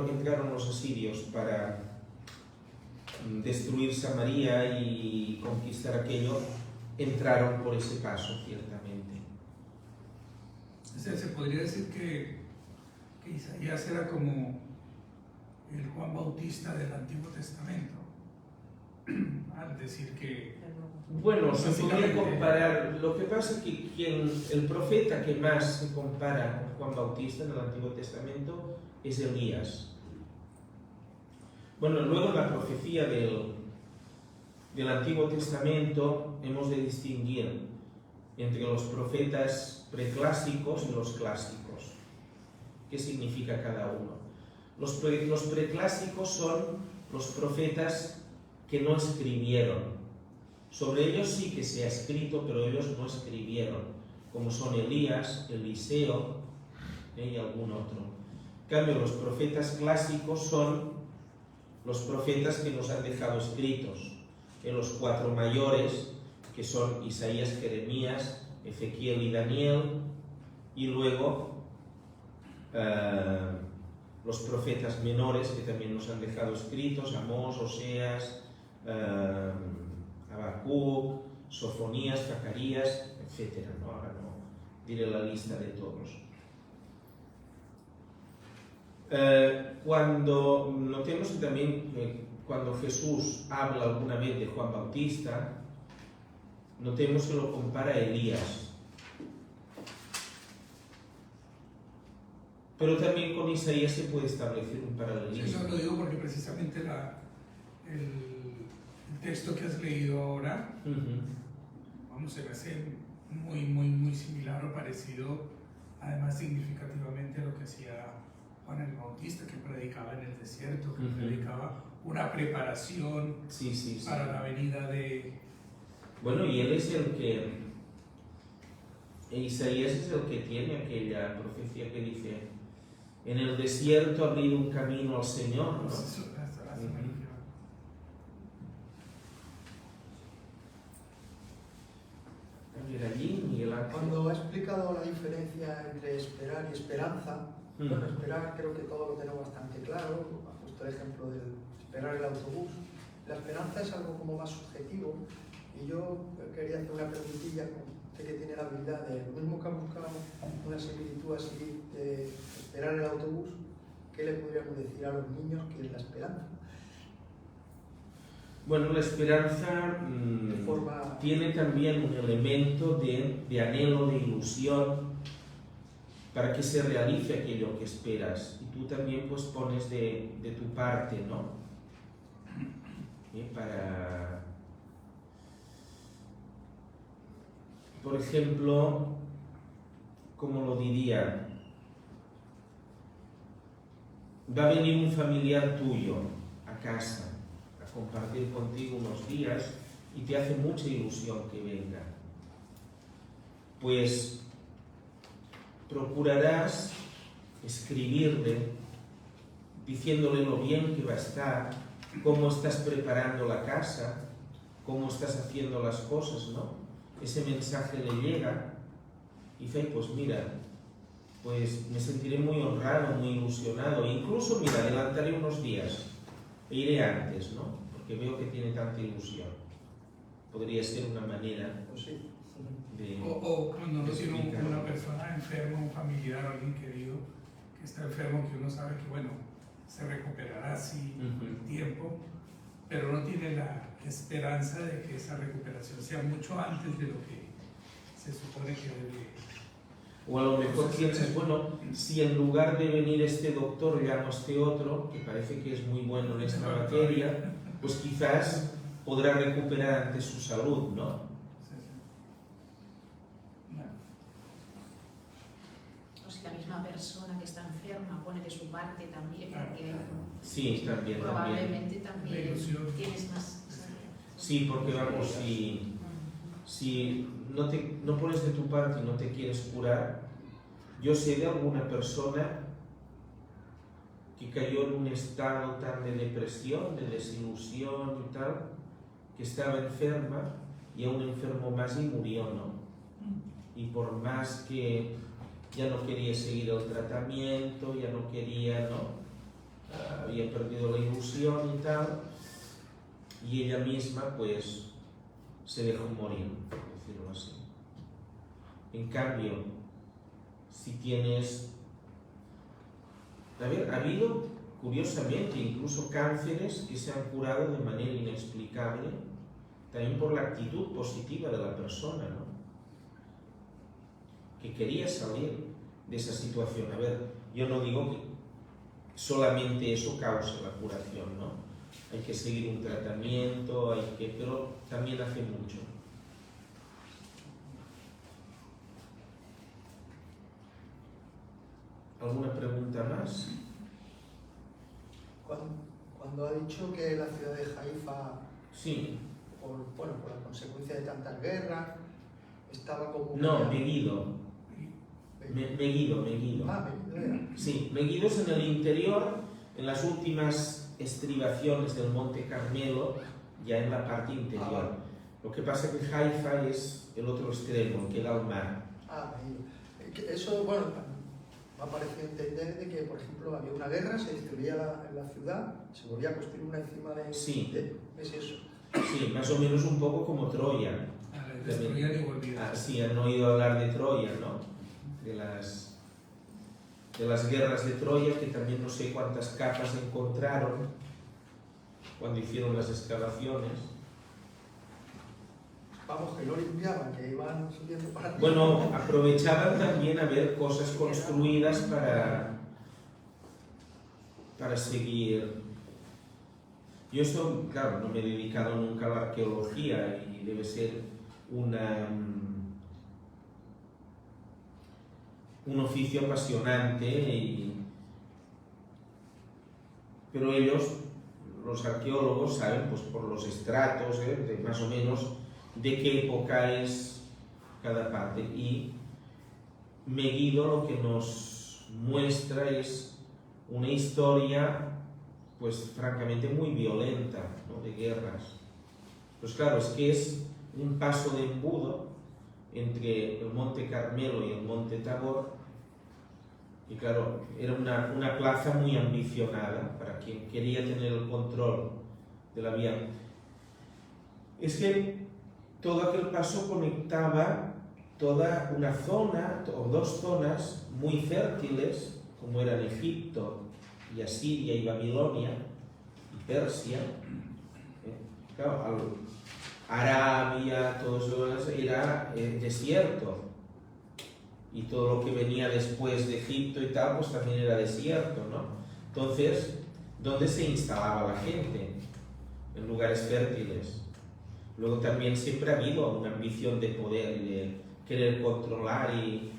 entraron los asirios para destruir Samaria y conquistar aquello, entraron por ese paso, ciertamente. O sea, se podría decir que Isaías era como el Juan Bautista del Antiguo Testamento, al decir que... Bueno, se podría comparar. Lo que pasa es que el profeta que más se compara con Juan Bautista en el Antiguo Testamento es Elías. Bueno, luego en la profecía del Antiguo Testamento hemos de distinguir entre los profetas preclásicos y los clásicos. ¿Qué significa cada uno? Los preclásicos son los profetas que no escribieron. Sobre ellos sí que se ha escrito, pero ellos no escribieron. como son Elías, Eliseo y algún otro. En cambio, los profetas clásicos son los profetas que nos han dejado escritos, los 4 mayores, que son Isaías, Jeremías, Ezequiel y Daniel, y luego los profetas menores que también nos han dejado escritos, Amós, Oseas, Habacuc, Sofonías, Zacarías, etc. ¿no? Ahora no diré la lista de todos. Cuando notemos que también cuando Jesús habla alguna vez de Juan Bautista, notemos que lo compara a Elías. Pero también con Isaías se puede establecer un paralelismo. Sí, no lo digo porque precisamente el texto que has leído ahora, vamos, se me hace muy similar o parecido, además significativamente a lo que hacía Juan el Bautista, que predicaba en el desierto, que predicaba una preparación para la venida de... Bueno, y él es el que... Isaías es el que tiene aquella profecía que dice: en el desierto ha abrido un camino al Señor, ¿no? Allí, Miguel Ángel. Cuando ha explicado la diferencia entre esperar y esperanza, bueno, esperar creo que todo lo tenemos bastante claro, ha puesto el ejemplo de esperar el autobús. La esperanza es algo como más subjetivo, y yo quería hacer una preguntilla, usted que tiene la habilidad de lo mismo que ha buscado una similitud así de esperar el autobús, ¿qué le podríamos decir a los niños que es la esperanza? Bueno, la esperanza tiene también un elemento de anhelo, de ilusión, para que se realice aquello que esperas. Y tú también pues pones de tu parte, ¿no? Para... Por ejemplo, ¿cómo lo diría? Va a venir un familiar tuyo a casa a compartir contigo unos días y te hace mucha ilusión que venga. Pues procurarás escribirle diciéndole lo bien que va a estar, cómo estás preparando la casa, cómo estás haciendo las cosas, ¿no? Ese mensaje le llega y dice: pues mira, pues me sentiré muy honrado, muy ilusionado, e incluso, mira, adelantaré unos días e iré antes, ¿no? Porque veo que tiene tanta ilusión. Podría ser una manera Pues sí. de... O cuando uno tiene una persona enferma, un familiar, alguien querido que está enfermo, que uno sabe que, bueno, se recuperará así con el tiempo, pero no tiene la esperanza de que esa recuperación sea mucho antes de lo que se supone que debe. O a lo mejor piensas, bueno, si en lugar de venir este doctor llamo a este otro, que parece que es muy bueno en esta materia, pues quizás podrá recuperar antes su salud, ¿no? O si la misma persona que está enferma pone de su parte también, porque Sí, también. probablemente también tienes más... Sí, porque vamos, si no pones de tu parte y no te quieres curar, yo sé de alguna persona que cayó en un estado tan de depresión, de desilusión y tal, que estaba enferma y aún enfermó más y murió, ¿no? Y por más que ya no quería seguir el tratamiento, ya no quería, ¿no? Había perdido la ilusión y tal, y ella misma pues se dejó morir, por decirlo así. En cambio, si tienes... A ver, ha habido, curiosamente, incluso cánceres que se han curado de manera inexplicable, también por la actitud positiva de la persona, ¿no? Que quería salir de esa situación. A ver, yo no digo que solamente eso causa la curación, ¿no? Hay que seguir un tratamiento, pero también hace mucho. ¿Alguna pregunta más? Cuando ha dicho que la ciudad de Haifa, Sí. por la consecuencia de tantas guerras, estaba como... No, Megiddo. Megiddo. Ah, Megiddo era. Sí, Megiddo es en el interior, en las últimas estribaciones del Monte Carmelo, ya en la parte interior. Lo que pasa es que Haifa es el otro extremo, que da al mar. Ah, Megiddo. Eso, bueno, me ha parecido entender de que, por ejemplo, había una guerra, se destruía la ciudad, se volvía a construir una encima de... Sí. ¿Es eso? Sí, más o menos un poco como Troya. Destruían y volvían. Sí, han oído hablar de Troya, ¿no? De las guerras de Troya, que también no sé cuántas capas encontraron cuando hicieron las excavaciones. Vamos, que no limpiaban, que iban subiendo para arriba. Bueno, aprovechaban también a ver cosas construidas para seguir. Yo esto, claro, no me he dedicado nunca a la arqueología y debe ser un oficio apasionante, pero ellos, los arqueólogos, saben pues por los estratos, de más o menos de qué época es cada parte, y Megiddo lo que nos muestra es una historia pues francamente muy violenta, ¿no? De guerras. Pues claro, es que es un paso de embudo entre el Monte Carmelo y el Monte Tabor, y claro, era una plaza muy ambicionada para quien quería tener el control de la vía. Es que todo aquel paso conectaba toda una zona o dos zonas muy fértiles, como eran Egipto y Asiria y Babilonia y Persia. Claro, Arabia, todo eso era desierto, y todo lo que venía después de Egipto y tal, pues también era desierto, ¿no? Entonces, ¿dónde se instalaba la gente? En lugares fértiles. Luego también siempre ha habido una ambición de poder, de querer controlar y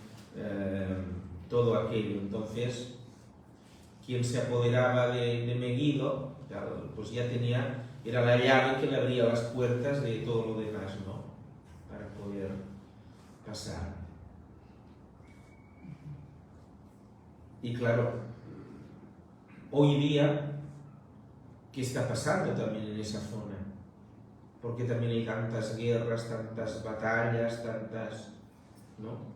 todo aquello. Entonces, quien se apoderaba de Megiddo, pues ya tenía, era la llave que le abría las puertas de todo lo demás, ¿no? Para poder pasar. Y claro, hoy día, ¿qué está pasando también en esa zona? Porque también hay tantas guerras, tantas batallas, tantas, ¿no?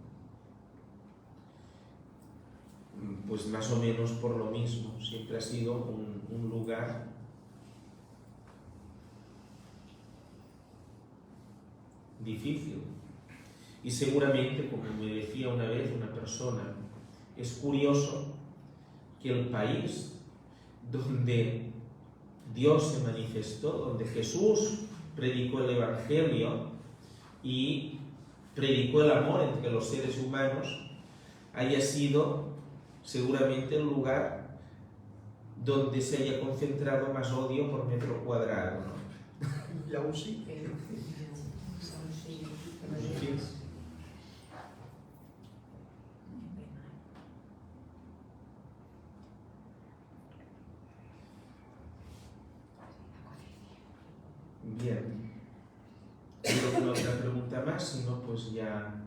Pues más o menos por lo mismo, siempre ha sido un lugar difícil. Y seguramente, como me decía una vez una persona, es curioso que el país donde Dios se manifestó, donde Jesús predicó el Evangelio y predicó el amor entre los seres humanos, haya sido seguramente el lugar donde se haya concentrado más odio por metro cuadrado, ¿no? Y aún sí. Bien. Creo que no hay otra pregunta más, si no, pues ya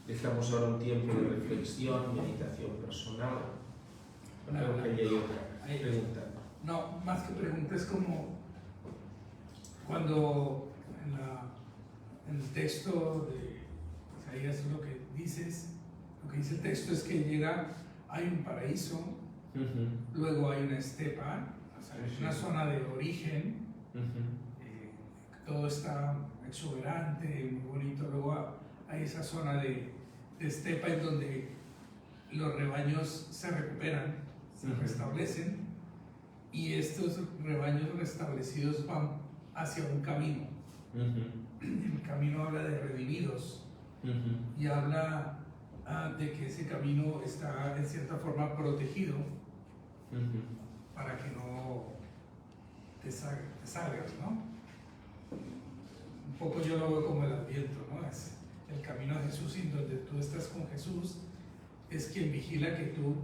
dejamos ahora un tiempo de reflexión, meditación personal. Creo que ahí hay otra pregunta. No, más que pregunta, es como cuando en el texto de Isaías lo que dice el texto es que hay un paraíso, luego hay una estepa, o sea, es una zona de origen, todo está exuberante, muy bonito, luego hay esa zona de estepa en donde los rebaños se recuperan, se restablecen, y estos rebaños restablecidos van hacia un camino. El camino habla de redimidos y habla de que ese camino está en cierta forma protegido para que no te salgas, ¿no? Un poco yo lo veo como el Adviento, ¿no? Es el camino a Jesús, y donde tú estás con Jesús es quien vigila que tú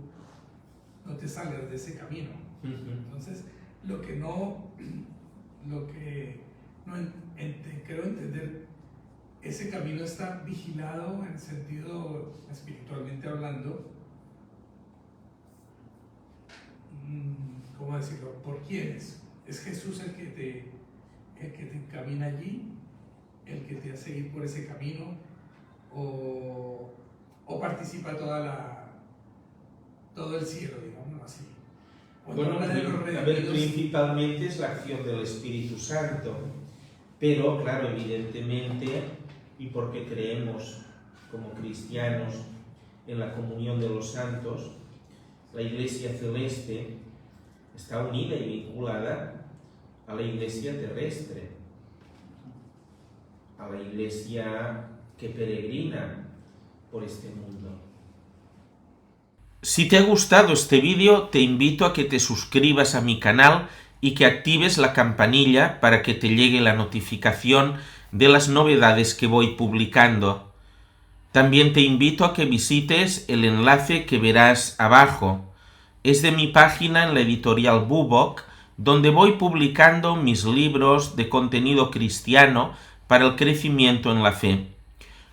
no te salgas de ese camino. Entonces, lo que no creo entender ese camino está vigilado en el sentido espiritualmente hablando. ¿Cómo decirlo? ¿Por quiénes? ¿Es Jesús el que te encamina allí? ¿El que te hace ir por ese camino? ¿O participa todo el cielo, digámoslo así? Bueno, a ver, principalmente es la acción del Espíritu Santo, pero claro, evidentemente, y porque creemos como cristianos en la comunión de los santos, la Iglesia celeste está unida y vinculada a la Iglesia terrestre, a la Iglesia que peregrina por este mundo. Si te ha gustado este vídeo, te invito a que te suscribas a mi canal y que actives la campanilla para que te llegue la notificación de las novedades que voy publicando. También te invito a que visites el enlace que verás abajo. Es de mi página en la editorial Bubok, donde voy publicando mis libros de contenido cristiano para el crecimiento en la fe.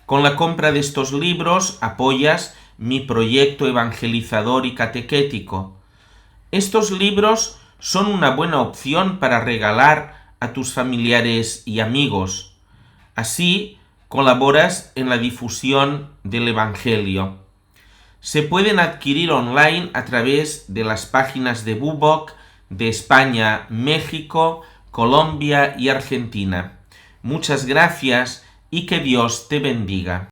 Con la compra de estos libros apoyas mi proyecto evangelizador y catequético. Estos libros son una buena opción para regalar a tus familiares y amigos. Así colaboras en la difusión del Evangelio. Se pueden adquirir online a través de las páginas de Bubok de España, México, Colombia y Argentina. Muchas gracias y que Dios te bendiga.